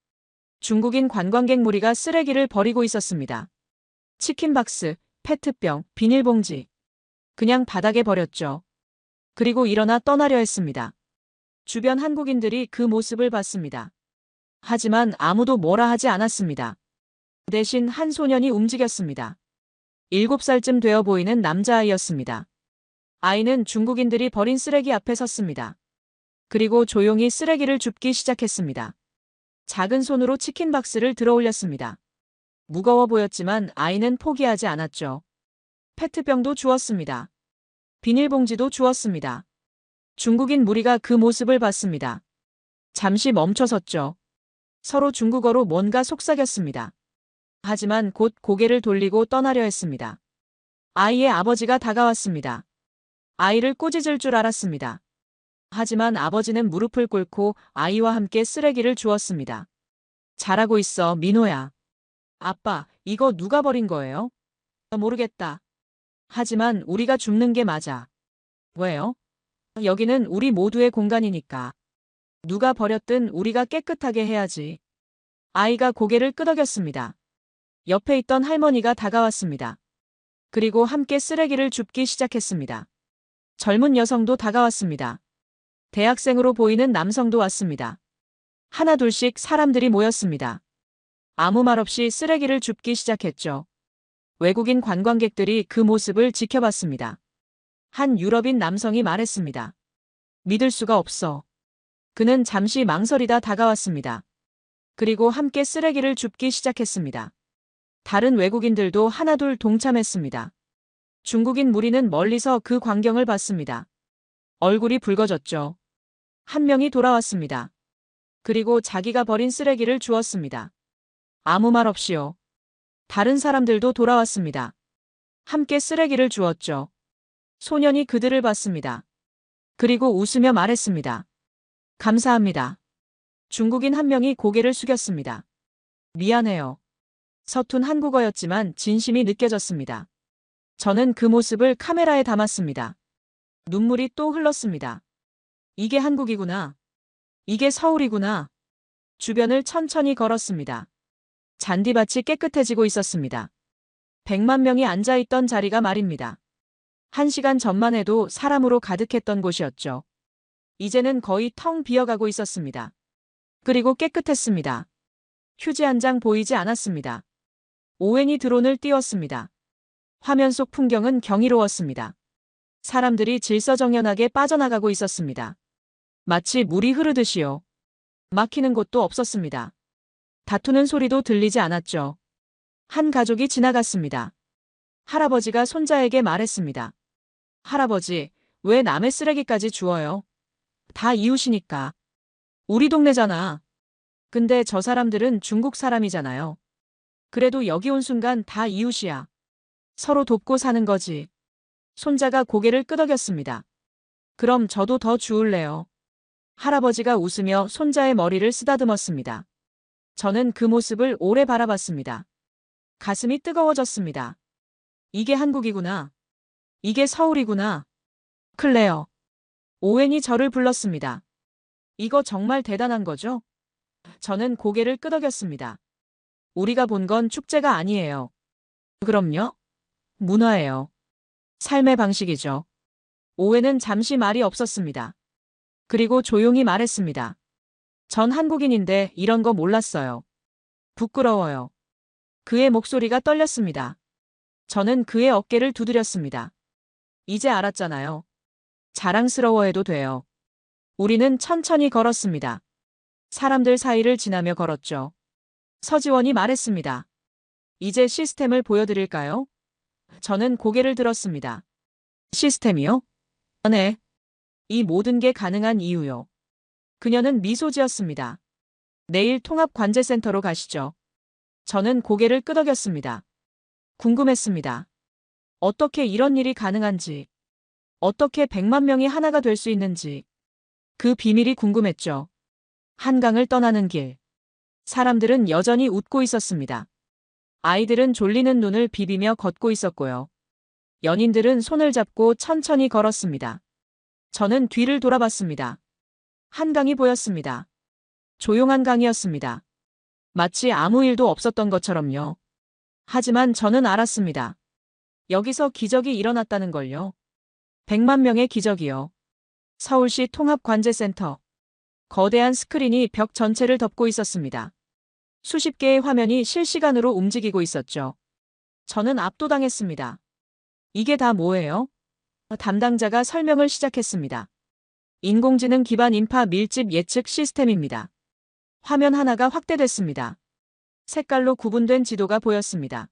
중국인 관광객 무리가 쓰레기를 버리고 있었습니다. 치킨 박스, 페트병, 비닐봉지. 그냥 바닥에 버렸죠. 그리고 일어나 떠나려 했습니다. 주변 한국인들이 그 모습을 봤습니다. 하지만 아무도 뭐라 하지 않았습니다. 대신 한 소년이 움직였습니다. 7살쯤 되어 보이는 남자아이였습니다. 아이는 중국인들이 버린 쓰레기 앞에 섰습니다. 그리고 조용히 쓰레기를 줍기 시작했습니다. 작은 손으로 치킨 박스를 들어 올렸습니다. 무거워 보였지만 아이는 포기하지 않았죠. 페트병도 주었습니다. 비닐봉지도 주었습니다. 중국인 무리가 그 모습을 봤습니다. 잠시 멈춰섰죠. 서로 중국어로 뭔가 속삭였습니다. 하지만 곧 고개를 돌리고 떠나려 했습니다. 아이의 아버지가 다가왔습니다. 아이를 꾸짖을 줄 알았습니다. 하지만 아버지는 무릎을 꿇고 아이와 함께 쓰레기를 주었습니다. 잘하고 있어, 민호야. 아빠, 이거 누가 버린 거예요? 모르겠다. 하지만 우리가 줍는 게 맞아. 왜요? 여기는 우리 모두의 공간이니까. 누가 버렸든 우리가 깨끗하게 해야지. 아이가 고개를 끄덕였습니다. 옆에 있던 할머니가 다가왔습니다. 그리고 함께 쓰레기를 줍기 시작했습니다. 젊은 여성도 다가왔습니다. 대학생으로 보이는 남성도 왔습니다. 하나둘씩 사람들이 모였습니다. 아무 말 없이 쓰레기를 줍기 시작했죠. 외국인 관광객들이 그 모습을 지켜봤습니다. 한 유럽인 남성이 말했습니다. 믿을 수가 없어. 그는 잠시 망설이다 다가왔습니다. 그리고 함께 쓰레기를 줍기 시작했습니다. 다른 외국인들도 하나둘 동참했습니다. 중국인 무리는 멀리서 그 광경을 봤습니다. 얼굴이 붉어졌죠. 한 명이 돌아왔습니다. 그리고 자기가 버린 쓰레기를 주었습니다. 아무 말 없이요. 다른 사람들도 돌아왔습니다. 함께 쓰레기를 주었죠. 소년이 그들을 봤습니다. 그리고 웃으며 말했습니다. 감사합니다. 중국인 한 명이 고개를 숙였습니다. 미안해요. 서툰 한국어였지만 진심이 느껴졌습니다. 저는 그 모습을 카메라에 담았습니다. 눈물이 또 흘렀습니다. 이게 한국이구나. 이게 서울이구나. 주변을 천천히 걸었습니다. 잔디밭이 깨끗해지고 있었습니다. 100만 명이 앉아있던 자리가 말입니다. 1시간 전만 해도 사람으로 가득했던 곳이었죠. 이제는 거의 텅 비어가고 있었습니다. 그리고 깨끗했습니다. 휴지 한 장 보이지 않았습니다. 오웬이 드론을 띄웠습니다. 화면 속 풍경은 경이로웠습니다. 사람들이 질서정연하게 빠져나가고 있었습니다. 마치 물이 흐르듯이요. 막히는 곳도 없었습니다. 다투는 소리도 들리지 않았죠. 한 가족이 지나갔습니다. 할아버지가 손자에게 말했습니다. 할아버지, 왜 남의 쓰레기까지 주워요? 다 이웃이니까. 우리 동네잖아. 근데 저 사람들은 중국 사람이잖아요. 그래도 여기 온 순간 다 이웃이야. 서로 돕고 사는 거지. 손자가 고개를 끄덕였습니다. 그럼 저도 더 주울래요. 할아버지가 웃으며 손자의 머리를 쓰다듬었습니다. 저는 그 모습을 오래 바라봤습니다. 가슴이 뜨거워졌습니다. 이게 한국이구나. 이게 서울이구나. 클레어. 오웬이 저를 불렀습니다. 이거 정말 대단한 거죠? 저는 고개를 끄덕였습니다. 우리가 본 건 축제가 아니에요. 그럼요. 문화예요. 삶의 방식이죠. 오웬은 잠시 말이 없었습니다. 그리고 조용히 말했습니다. 전 한국인인데 이런 거 몰랐어요. 부끄러워요. 그의 목소리가 떨렸습니다. 저는 그의 어깨를 두드렸습니다. 이제 알았잖아요. 자랑스러워해도 돼요. 우리는 천천히 걸었습니다. 사람들 사이를 지나며 걸었죠. 서지원이 말했습니다. 이제 시스템을 보여드릴까요? 저는 고개를 들었습니다. 시스템이요? 네. 이 모든 게 가능한 이유요. 그녀는 미소 지었습니다. 내일 통합관제센터로 가시죠. 저는 고개를 끄덕였습니다. 궁금했습니다. 어떻게 이런 일이 가능한지, 어떻게 100만 명이 하나가 될 수 있는지, 그 비밀이 궁금했죠. 한강을 떠나는 길. 사람들은 여전히 웃고 있었습니다. 아이들은 졸리는 눈을 비비며 걷고 있었고요. 연인들은 손을 잡고 천천히 걸었습니다. 저는 뒤를 돌아봤습니다. 한강이 보였습니다. 조용한 강이었습니다. 마치 아무 일도 없었던 것처럼요. 하지만 저는 알았습니다. 여기서 기적이 일어났다는 걸요. 100만 명의 기적이요. 서울시 통합관제센터. 거대한 스크린이 벽 전체를 덮고 있었습니다. 수십 개의 화면이 실시간으로 움직이고 있었죠. 저는 압도당했습니다. 이게 다 뭐예요? 담당자가 설명을 시작했습니다. 인공지능 기반 인파 밀집 예측 시스템입니다. 화면 하나가 확대됐습니다. 색깔로 구분된 지도가 보였습니다.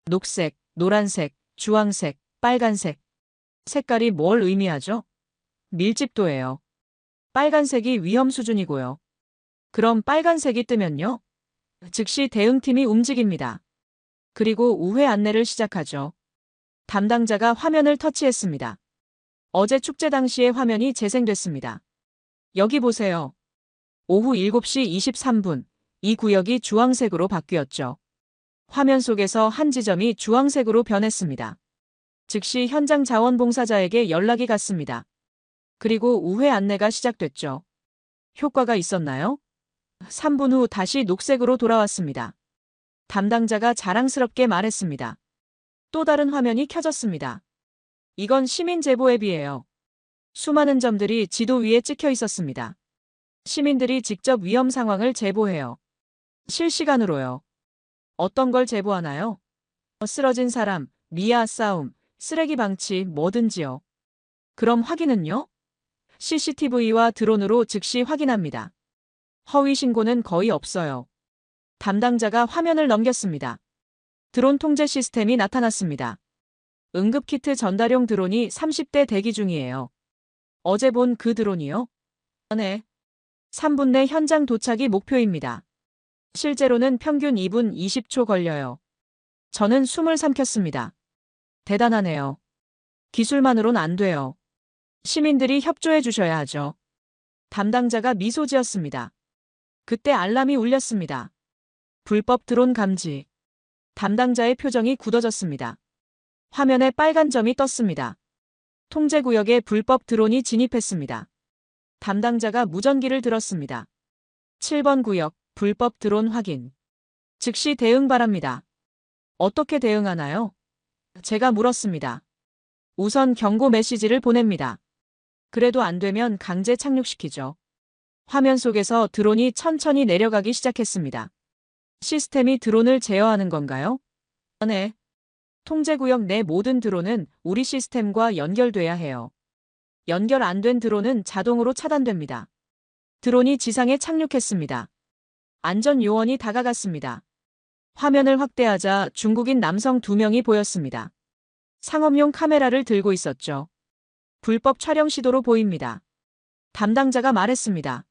녹색, 노란색, 주황색, 빨간색. 색깔이 뭘 의미하죠? 밀집도예요. 빨간색이 위험 수준이고요. 그럼 빨간색이 뜨면요? 즉시 대응팀이 움직입니다. 그리고 우회 안내를 시작하죠. 담당자가 화면을 터치했습니다. 어제 축제 당시의 화면이 재생됐습니다. 여기 보세요. 오후 7시 23분, 이 구역이 주황색으로 바뀌었죠. 화면 속에서 한 지점이 주황색으로 변했습니다. 즉시 현장 자원봉사자에게 연락이 갔습니다. 그리고 우회 안내가 시작됐죠. 효과가 있었나요? 3분 후 다시 녹색으로 돌아왔습니다. 담당자가 자랑스럽게 말했습니다. 또 다른 화면이 켜졌습니다. 이건 시민 제보 앱이에요. 수많은 점들이 지도 위에 찍혀 있었습니다. 시민들이 직접 위험 상황을 제보해요. 실시간으로요. 어떤 걸 제보하나요? 쓰러진 사람, 미아 싸움, 쓰레기 방치, 뭐든지요. 그럼 확인은요? CCTV와 드론으로 즉시 확인합니다. 허위 신고는 거의 없어요. 담당자가 화면을 넘겼습니다. 드론 통제 시스템이 나타났습니다. 응급키트 전달용 드론이 30대 대기 중이에요. 어제 본 그 드론이요? 네. 3분 내 현장 도착이 목표입니다. 실제로는 평균 2분 20초 걸려요. 저는 숨을 삼켰습니다. 대단하네요. 기술만으론 안 돼요. 시민들이 협조해 주셔야 하죠. 담당자가 미소 지었습니다. 그때 알람이 울렸습니다. 불법 드론 감지. 담당자의 표정이 굳어졌습니다. 화면에 빨간 점이 떴습니다. 통제구역에 불법 드론이 진입했습니다. 담당자가 무전기를 들었습니다. 7번 구역, 불법 드론 확인. 즉시 대응 바랍니다. 어떻게 대응하나요? 제가 물었습니다. 우선 경고 메시지를 보냅니다. 그래도 안 되면 강제 착륙시키죠. 화면 속에서 드론이 천천히 내려가기 시작했습니다. 시스템이 드론을 제어하는 건가요? 네. 통제구역 내 모든 드론은 우리 시스템과 연결돼야 해요. 연결 안 된 드론은 자동으로 차단됩니다. 드론이 지상에 착륙했습니다. 안전요원이 다가갔습니다. 화면을 확대하자 중국인 남성 2명이 보였습니다. 상업용 카메라를 들고 있었죠. 불법 촬영 시도로 보입니다. 담당자가 말했습니다.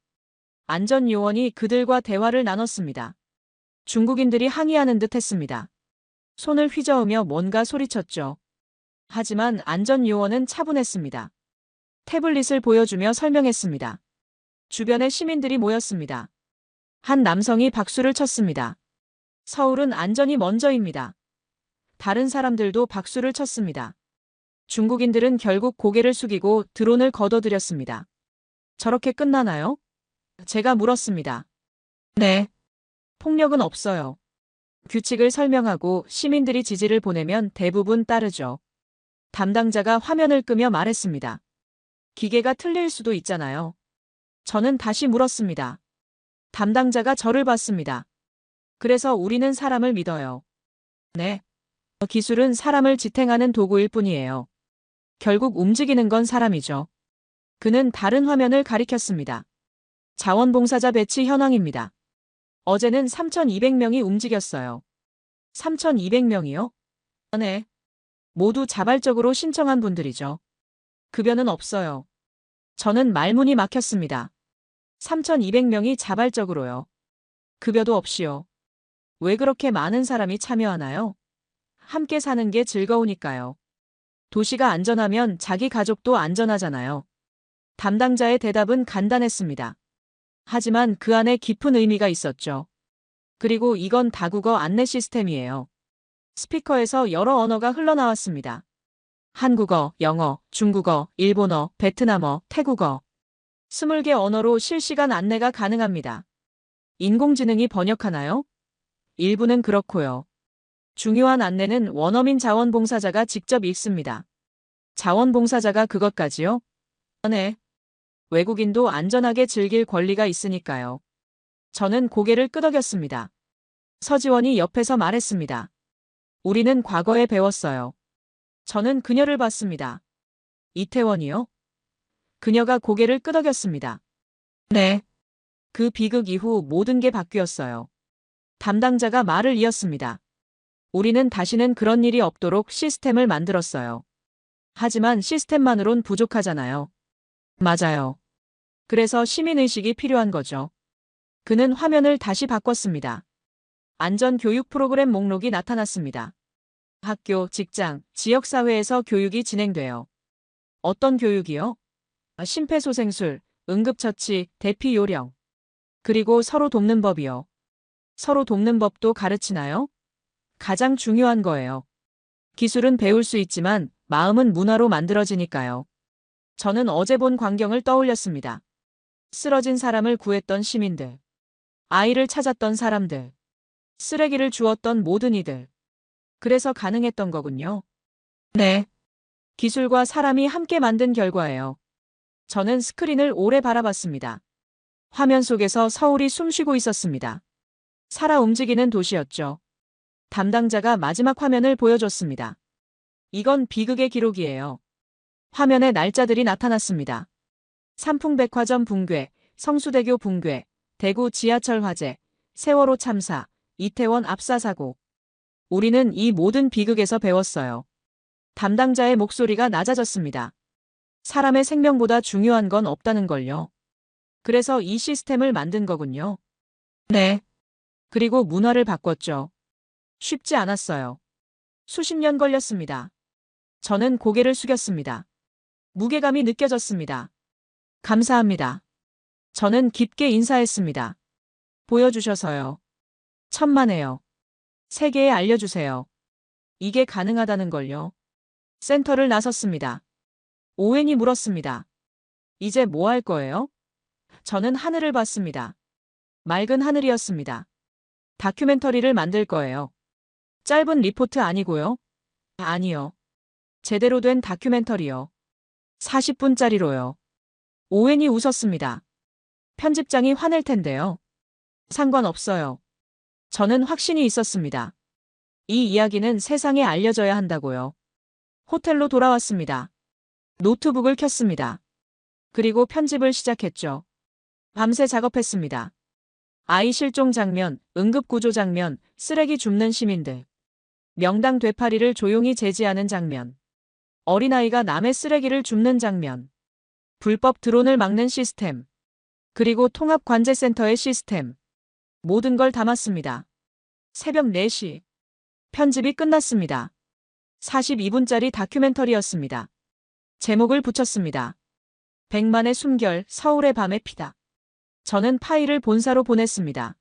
안전요원이 그들과 대화를 나눴습니다. 중국인들이 항의하는 듯 했습니다. 손을 휘저으며 뭔가 소리쳤죠. 하지만 안전요원은 차분했습니다. 태블릿을 보여주며 설명했습니다. 주변에 시민들이 모였습니다. 한 남성이 박수를 쳤습니다. 서울은 안전이 먼저입니다. 다른 사람들도 박수를 쳤습니다. 중국인들은 결국 고개를 숙이고 드론을 걷어들였습니다. 저렇게 끝나나요? 제가 물었습니다. 네. 폭력은 없어요. 규칙을 설명하고 시민들이 지지를 보내면 대부분 따르죠. 담당자가 화면을 끄며 말했습니다. 기계가 틀릴 수도 있잖아요. 저는 다시 물었습니다. 담당자가 저를 봤습니다. 그래서 우리는 사람을 믿어요. 네. 기술은 사람을 지탱하는 도구일 뿐이에요. 결국 움직이는 건 사람이죠. 그는 다른 화면을 가리켰습니다. 자원봉사자 배치 현황입니다. 어제는 3,200명이 움직였어요. 3,200명이요? 네. 모두 자발적으로 신청한 분들이죠. 급여는 없어요. 저는 말문이 막혔습니다. 3,200명이 자발적으로요. 급여도 없이요. 왜 그렇게 많은 사람이 참여하나요? 함께 사는 게 즐거우니까요. 도시가 안전하면 자기 가족도 안전하잖아요. 담당자의 대답은 간단했습니다. 하지만 그 안에 깊은 의미가 있었죠. 그리고 이건 다국어 안내 시스템이에요. 스피커에서 여러 언어가 흘러나왔습니다. 한국어, 영어, 중국어, 일본어, 베트남어, 태국어. 20개 언어로 실시간 안내가 가능합니다. 인공지능이 번역하나요? 일부는 그렇고요. 중요한 안내는 원어민 자원봉사자가 직접 읽습니다. 자원봉사자가 그것까지요? 네. 외국인도 안전하게 즐길 권리가 있으니까요. 저는 고개를 끄덕였습니다. 서지원이 옆에서 말했습니다. 우리는 과거에 배웠어요. 저는 그녀를 봤습니다. 이태원이요? 그녀가 고개를 끄덕였습니다. 네. 그 비극 이후 모든 게 바뀌었어요. 담당자가 말을 이었습니다. 우리는 다시는 그런 일이 없도록 시스템을 만들었어요. 하지만 시스템만으론 부족하잖아요. 맞아요. 그래서 시민의식이 필요한 거죠. 그는 화면을 다시 바꿨습니다. 안전교육 프로그램 목록이 나타났습니다. 학교, 직장, 지역사회에서 교육이 진행돼요. 어떤 교육이요? 심폐소생술, 응급처치, 대피 요령. 그리고 서로 돕는 법이요. 서로 돕는 법도 가르치나요? 가장 중요한 거예요. 기술은 배울 수 있지만 마음은 문화로 만들어지니까요. 저는 어제 본 광경을 떠올렸습니다. 쓰러진 사람을 구했던 시민들. 아이를 찾았던 사람들. 쓰레기를 주웠던 모든 이들. 그래서 가능했던 거군요. 네. 기술과 사람이 함께 만든 결과예요. 저는 스크린을 오래 바라봤습니다. 화면 속에서 서울이 숨쉬고 있었습니다. 살아 움직이는 도시였죠. 담당자가 마지막 화면을 보여줬습니다. 이건 비극의 기록이에요. 화면에 날짜들이 나타났습니다. 삼풍백화점 붕괴, 성수대교 붕괴, 대구 지하철 화재, 세월호 참사, 이태원 압사 사고. 우리는 이 모든 비극에서 배웠어요. 담당자의 목소리가 낮아졌습니다. 사람의 생명보다 중요한 건 없다는 걸요. 그래서 이 시스템을 만든 거군요. 네. 그리고 문화를 바꿨죠. 쉽지 않았어요. 수십 년 걸렸습니다. 저는 고개를 숙였습니다. 무게감이 느껴졌습니다. 감사합니다. 저는 깊게 인사했습니다. 보여주셔서요. 천만에요. 세계에 알려주세요. 이게 가능하다는 걸요. 센터를 나섰습니다. 오웬이 물었습니다. 이제 뭐 할 거예요? 저는 하늘을 봤습니다. 맑은 하늘이었습니다. 다큐멘터리를 만들 거예요. 짧은 리포트 아니고요. 아니요. 제대로 된 다큐멘터리요. 40분짜리로요. 오웬이 웃었습니다. 편집장이 화낼 텐데요. 상관없어요. 저는 확신이 있었습니다. 이 이야기는 세상에 알려져야 한다고요. 호텔로 돌아왔습니다. 노트북을 켰습니다. 그리고 편집을 시작했죠. 밤새 작업했습니다. 아이 실종 장면, 응급구조 장면, 쓰레기 줍는 시민들. 명당 되팔이를 조용히 제지하는 장면. 어린아이가 남의 쓰레기를 줍는 장면. 불법 드론을 막는 시스템. 그리고 통합관제센터의 시스템. 모든 걸 담았습니다. 새벽 4시. 편집이 끝났습니다. 42분짜리 다큐멘터리였습니다. 제목을 붙였습니다. 100만의 숨결, 서울의 밤의 피다. 저는 파일을 본사로 보냈습니다.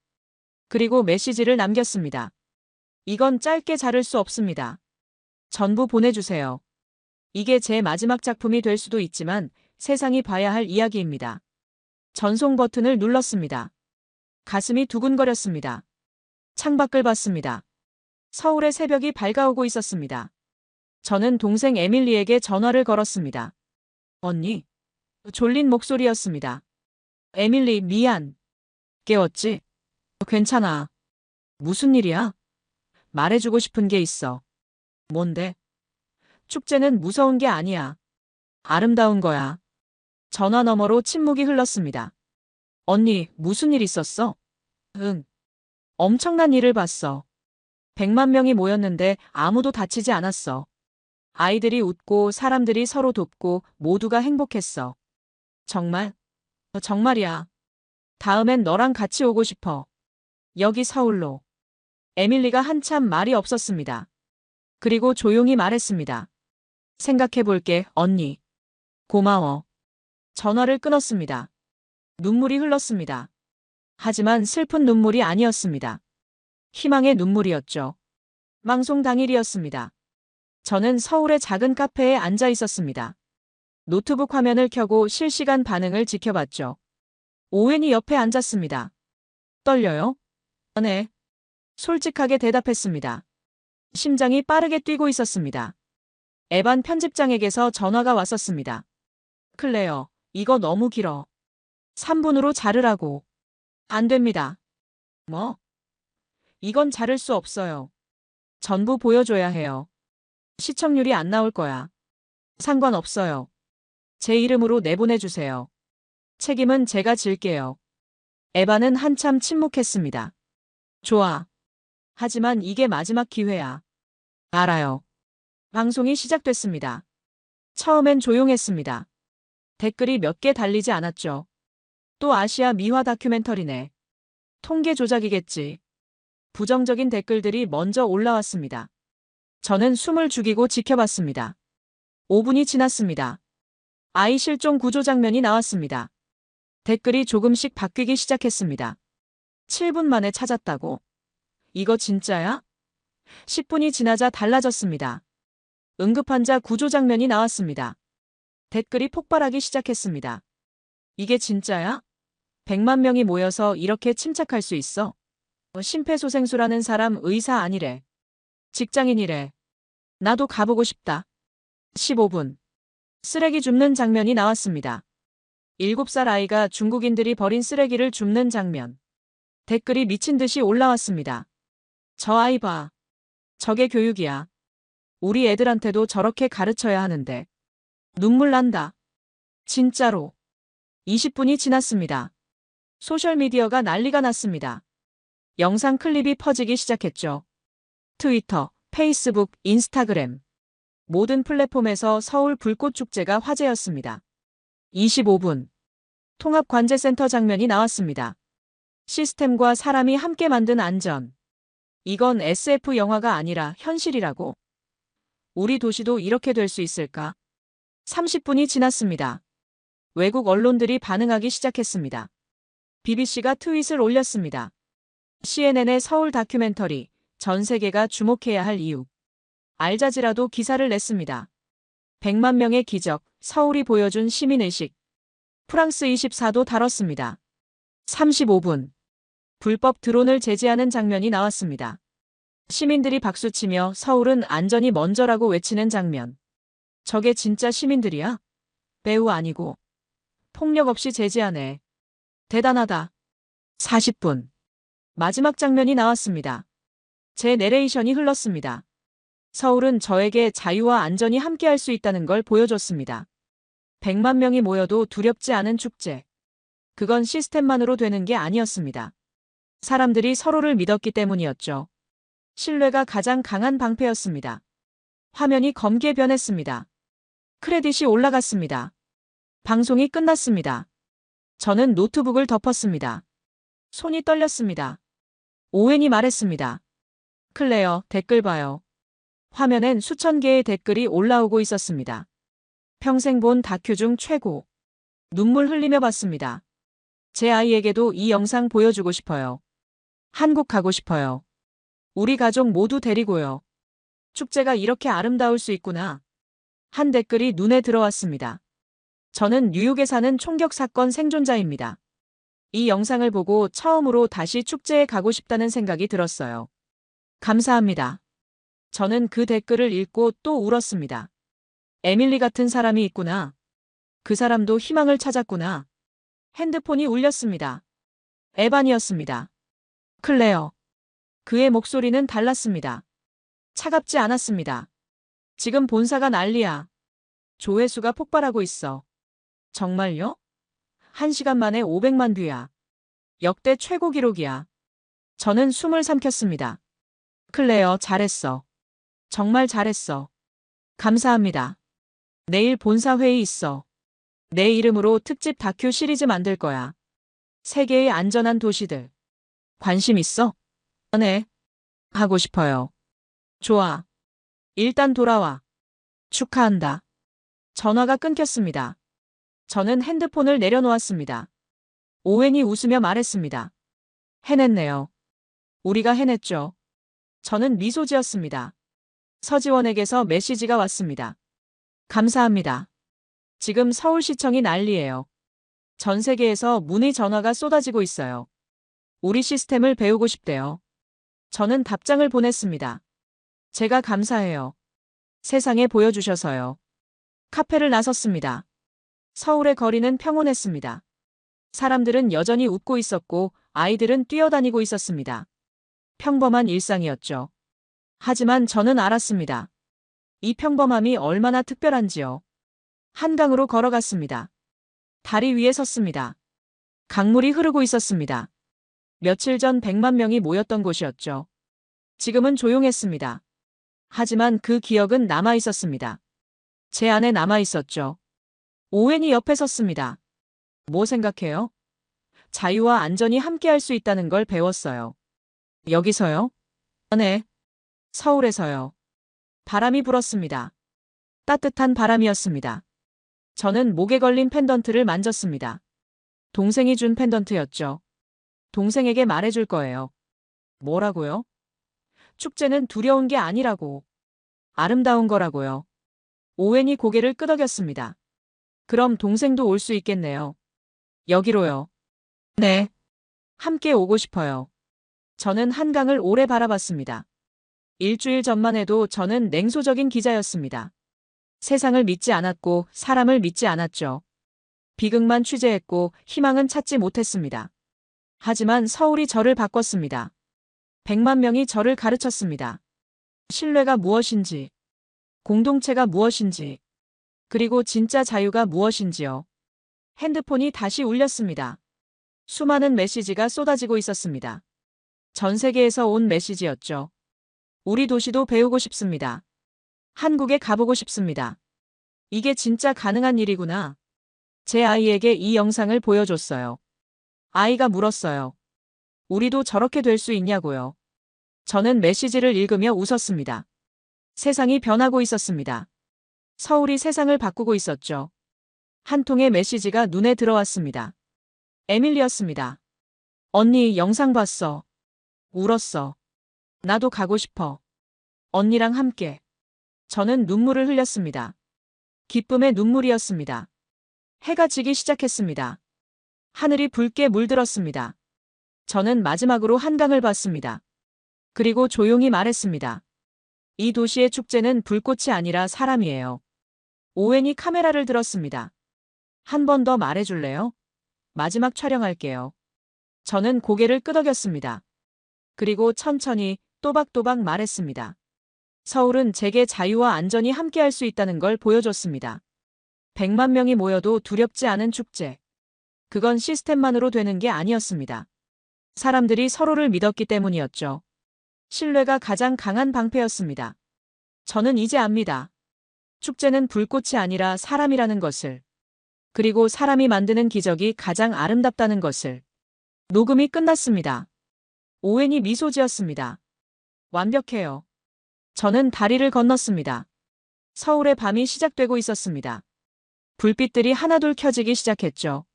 그리고 메시지를 남겼습니다. 이건 짧게 자를 수 없습니다. 전부 보내주세요. 이게 제 마지막 작품이 될 수도 있지만 세상이 봐야 할 이야기입니다. 전송 버튼을 눌렀습니다. 가슴이 두근거렸습니다. 창밖을 봤습니다. 서울의 새벽이 밝아오고 있었습니다. 저는 동생 에밀리에게 전화를 걸었습니다. 언니. 졸린 목소리였습니다. 에밀리, 미안. 깨웠지? 괜찮아. 무슨 일이야? 말해주고 싶은 게 있어. 뭔데? 축제는 무서운 게 아니야. 아름다운 거야. 전화 너머로 침묵이 흘렀습니다. 언니, 무슨 일 있었어? 응. 엄청난 일을 봤어. 100만 명이 모였는데 아무도 다치지 않았어. 아이들이 웃고 사람들이 서로 돕고 모두가 행복했어. 정말? 정말이야. 다음엔 너랑 같이 오고 싶어. 여기 서울로. 에밀리가 한참 말이 없었습니다. 그리고 조용히 말했습니다. 생각해 볼게, 언니. 고마워. 전화를 끊었습니다. 눈물이 흘렀습니다. 하지만 슬픈 눈물이 아니었습니다. 희망의 눈물이었죠. 방송 당일이었습니다. 저는 서울의 작은 카페에 앉아 있었습니다. 노트북 화면을 켜고 실시간 반응을 지켜봤죠. 오웬이 옆에 앉았습니다. 떨려요? 네. 솔직하게 대답했습니다. 심장이 빠르게 뛰고 있었습니다. 에반 편집장에게서 전화가 왔었습니다. 클레어, 이거 너무 길어. 3분으로 자르라고. 안 됩니다. 뭐? 이건 자를 수 없어요. 전부 보여줘야 해요. 시청률이 안 나올 거야. 상관없어요. 제 이름으로 내보내주세요. 책임은 제가 질게요. 에바는 한참 침묵했습니다. 좋아. 하지만 이게 마지막 기회야. 알아요. 방송이 시작됐습니다. 처음엔 조용했습니다. 댓글이 몇 개 달리지 않았죠. 또 아시아 미화 다큐멘터리네. 통계 조작이겠지. 부정적인 댓글들이 먼저 올라왔습니다. 저는 숨을 죽이고 지켜봤습니다. 5분이 지났습니다. 아이 실종 구조 장면이 나왔습니다. 댓글이 조금씩 바뀌기 시작했습니다. 7분 만에 찾았다고? 이거 진짜야? 10분이 지나자 달라졌습니다. 응급환자 구조 장면이 나왔습니다. 댓글이 폭발하기 시작했습니다. 이게 진짜야? 100만 명이 모여서 이렇게 침착할 수 있어? 심폐소생술하는 사람 의사 아니래. 직장인이래. 나도 가보고 싶다. 15분. 쓰레기 줍는 장면이 나왔습니다. 7살 아이가 중국인들이 버린 쓰레기를 줍는 장면. 댓글이 미친 듯이 올라왔습니다. 저 아이 봐. 저게 교육이야. 우리 애들한테도 저렇게 가르쳐야 하는데. 눈물 난다. 진짜로. 20분이 지났습니다. 소셜미디어가 난리가 났습니다. 영상 클립이 퍼지기 시작했죠. 트위터, 페이스북, 인스타그램. 모든 플랫폼에서 서울 불꽃축제가 화제였습니다. 25분. 통합관제센터 장면이 나왔습니다. 시스템과 사람이 함께 만든 안전. 이건 SF 영화가 아니라 현실이라고. 우리 도시도 이렇게 될 수 있을까? 30분이 지났습니다. 외국 언론들이 반응하기 시작했습니다. BBC가 트윗을 올렸습니다. CNN의 서울 다큐멘터리, 전 세계가 주목해야 할 이유. 알자지라도 기사를 냈습니다. 100만 명의 기적, 서울이 보여준 시민의식. 프랑스 24도 다뤘습니다. 35분. 불법 드론을 제재하는 장면이 나왔습니다. 시민들이 박수치며 서울은 안전이 먼저라고 외치는 장면. 저게 진짜 시민들이야? 배우 아니고. 폭력 없이 제재하네. 대단하다. 40분. 마지막 장면이 나왔습니다. 제 내레이션이 흘렀습니다. 서울은 저에게 자유와 안전이 함께할 수 있다는 걸 보여줬습니다. 100만 명이 모여도 두렵지 않은 축제. 그건 시스템만으로 되는 게 아니었습니다. 사람들이 서로를 믿었기 때문이었죠. 신뢰가 가장 강한 방패였습니다. 화면이 검게 변했습니다. 크레딧이 올라갔습니다. 방송이 끝났습니다. 저는 노트북을 덮었습니다. 손이 떨렸습니다. 오웬이 말했습니다. 클레어, 댓글 봐요. 화면엔 수천 개의 댓글이 올라오고 있었습니다. 평생 본 다큐 중 최고. 눈물 흘리며 봤습니다. 제 아이에게도 이 영상 보여주고 싶어요. 한국 가고 싶어요. 우리 가족 모두 데리고요. 축제가 이렇게 아름다울 수 있구나. 한 댓글이 눈에 들어왔습니다. 저는 뉴욕에 사는 총격 사건 생존자입니다. 이 영상을 보고 처음으로 다시 축제에 가고 싶다는 생각이 들었어요. 감사합니다. 저는 그 댓글을 읽고 또 울었습니다. 에밀리 같은 사람이 있구나. 그 사람도 희망을 찾았구나. 핸드폰이 울렸습니다. 에반이었습니다. 클레어. 그의 목소리는 달랐습니다. 차갑지 않았습니다. 지금 본사가 난리야. 조회수가 폭발하고 있어. 정말요? 1시간 만에 500만 뷰야. 역대 최고 기록이야. 저는 숨을 삼켰습니다. 클레어, 잘했어. 정말 잘했어. 감사합니다. 내일 본사 회의 있어. 내 이름으로 특집 다큐 시리즈 만들 거야. 세계의 안전한 도시들. 관심 있어? 네. 하고 싶어요. 좋아. 일단 돌아와. 축하한다. 전화가 끊겼습니다. 저는 핸드폰을 내려놓았습니다. 오웬이 웃으며 말했습니다. 해냈네요. 우리가 해냈죠. 저는 미소 지었습니다. 서지원에게서 메시지가 왔습니다. 감사합니다. 지금 서울시청이 난리예요. 전 세계에서 문의 전화가 쏟아지고 있어요. 우리 시스템을 배우고 싶대요. 저는 답장을 보냈습니다. 제가 감사해요. 세상에 보여주셔서요. 카페를 나섰습니다. 서울의 거리는 평온했습니다. 사람들은 여전히 웃고 있었고 아이들은 뛰어다니고 있었습니다. 평범한 일상이었죠. 하지만 저는 알았습니다. 이 평범함이 얼마나 특별한지요. 한강으로 걸어갔습니다. 다리 위에 섰습니다. 강물이 흐르고 있었습니다. 며칠 전 100만 명이 모였던 곳이었죠. 지금은 조용했습니다. 하지만 그 기억은 남아 있었습니다. 제 안에 남아 있었죠. 오웬이 옆에 섰습니다. 뭐 생각해요? 자유와 안전이 함께할 수 있다는 걸 배웠어요. 여기서요? 네. 서울에서요. 바람이 불었습니다. 따뜻한 바람이었습니다. 저는 목에 걸린 펜던트를 만졌습니다. 동생이 준 펜던트였죠. 동생에게 말해줄 거예요. 뭐라고요? 축제는 두려운 게 아니라고. 아름다운 거라고요. 오웬이 고개를 끄덕였습니다. 그럼 동생도 올 수 있겠네요. 여기로요. 네. 함께 오고 싶어요. 저는 한강을 오래 바라봤습니다. 일주일 전만 해도 저는 냉소적인 기자였습니다. 세상을 믿지 않았고 사람을 믿지 않았죠. 비극만 취재했고 희망은 찾지 못했습니다. 하지만 서울이 저를 바꿨습니다. 100만 명이 저를 가르쳤습니다. 신뢰가 무엇인지, 공동체가 무엇인지, 그리고 진짜 자유가 무엇인지요. 핸드폰이 다시 울렸습니다. 수많은 메시지가 쏟아지고 있었습니다. 전 세계에서 온 메시지였죠. 우리 도시도 배우고 싶습니다. 한국에 가보고 싶습니다. 이게 진짜 가능한 일이구나. 제 아이에게 이 영상을 보여줬어요. 아이가 물었어요. 우리도 저렇게 될 수 있냐고요. 저는 메시지를 읽으며 웃었습니다. 세상이 변하고 있었습니다. 서울이 세상을 바꾸고 있었죠. 한 통의 메시지가 눈에 들어왔습니다. 에밀리였습니다. 언니 영상 봤어. 울었어. 나도 가고 싶어. 언니랑 함께. 저는 눈물을 흘렸습니다. 기쁨의 눈물이었습니다. 해가 지기 시작했습니다. 하늘이 붉게 물들었습니다. 저는 마지막으로 한강을 봤습니다. 그리고 조용히 말했습니다. 이 도시의 축제는 불꽃이 아니라 사람이에요. 오웬이 카메라를 들었습니다. 한 번 더 말해줄래요? 마지막 촬영할게요. 저는 고개를 끄덕였습니다. 그리고 천천히 또박또박 말했습니다. 서울은 제게 자유와 안전이 함께할 수 있다는 걸 보여줬습니다. 100만 명이 모여도 두렵지 않은 축제. 그건 시스템만으로 되는 게 아니었습니다. 사람들이 서로를 믿었기 때문이었죠. 신뢰가 가장 강한 방패였습니다. 저는 이제 압니다. 축제는 불꽃이 아니라 사람이라는 것을. 그리고 사람이 만드는 기적이 가장 아름답다는 것을. 녹음이 끝났습니다. 오웬이 미소 지었습니다. 완벽해요. 저는 다리를 건넜습니다. 서울의 밤이 시작되고 있었습니다. 불빛들이 하나둘 켜지기 시작했죠.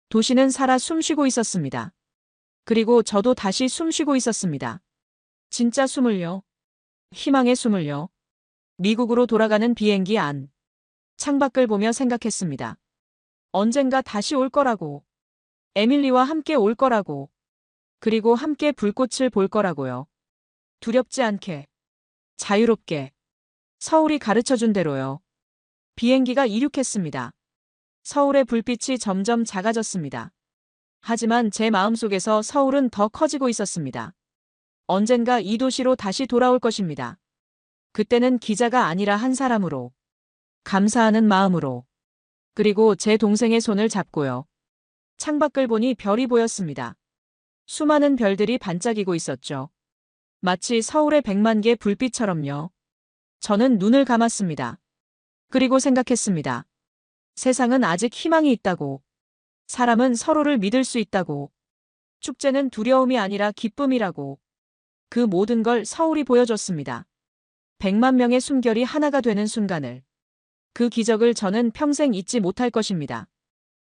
도시는 살아 숨쉬고 있었습니다. 그리고 저도 다시 숨쉬고 있었습니다. 진짜 숨을요. 희망의 숨을요. 미국으로 돌아가는 비행기 안. 창밖을 보며 생각했습니다. 언젠가 다시 올 거라고. 에밀리와 함께 올 거라고. 그리고 함께 불꽃을 볼 거라고요. 두렵지 않게. 자유롭게. 서울이 가르쳐준 대로요. 비행기가 이륙했습니다. 서울의 불빛이 점점 작아졌습니다. 하지만 제 마음속에서 서울은 더 커지고 있었습니다. 언젠가 이 도시로 다시 돌아올 것입니다. 그때는 기자가 아니라 한 사람으로. 감사하는 마음으로. 그리고 제 동생의 손을 잡고요. 창밖을 보니 별이 보였습니다. 수많은 별들이 반짝이고 있었죠. 마치 서울의 100만 개 불빛처럼요. 저는 눈을 감았습니다. 그리고 생각했습니다. 세상은 아직 희망이 있다고. 사람은 서로를 믿을 수 있다고. 축제는 두려움이 아니라 기쁨이라고. 그 모든 걸 서울이 보여줬습니다. 100만 명의 숨결이 하나가 되는 순간을. 그 기적을 저는 평생 잊지 못할 것입니다.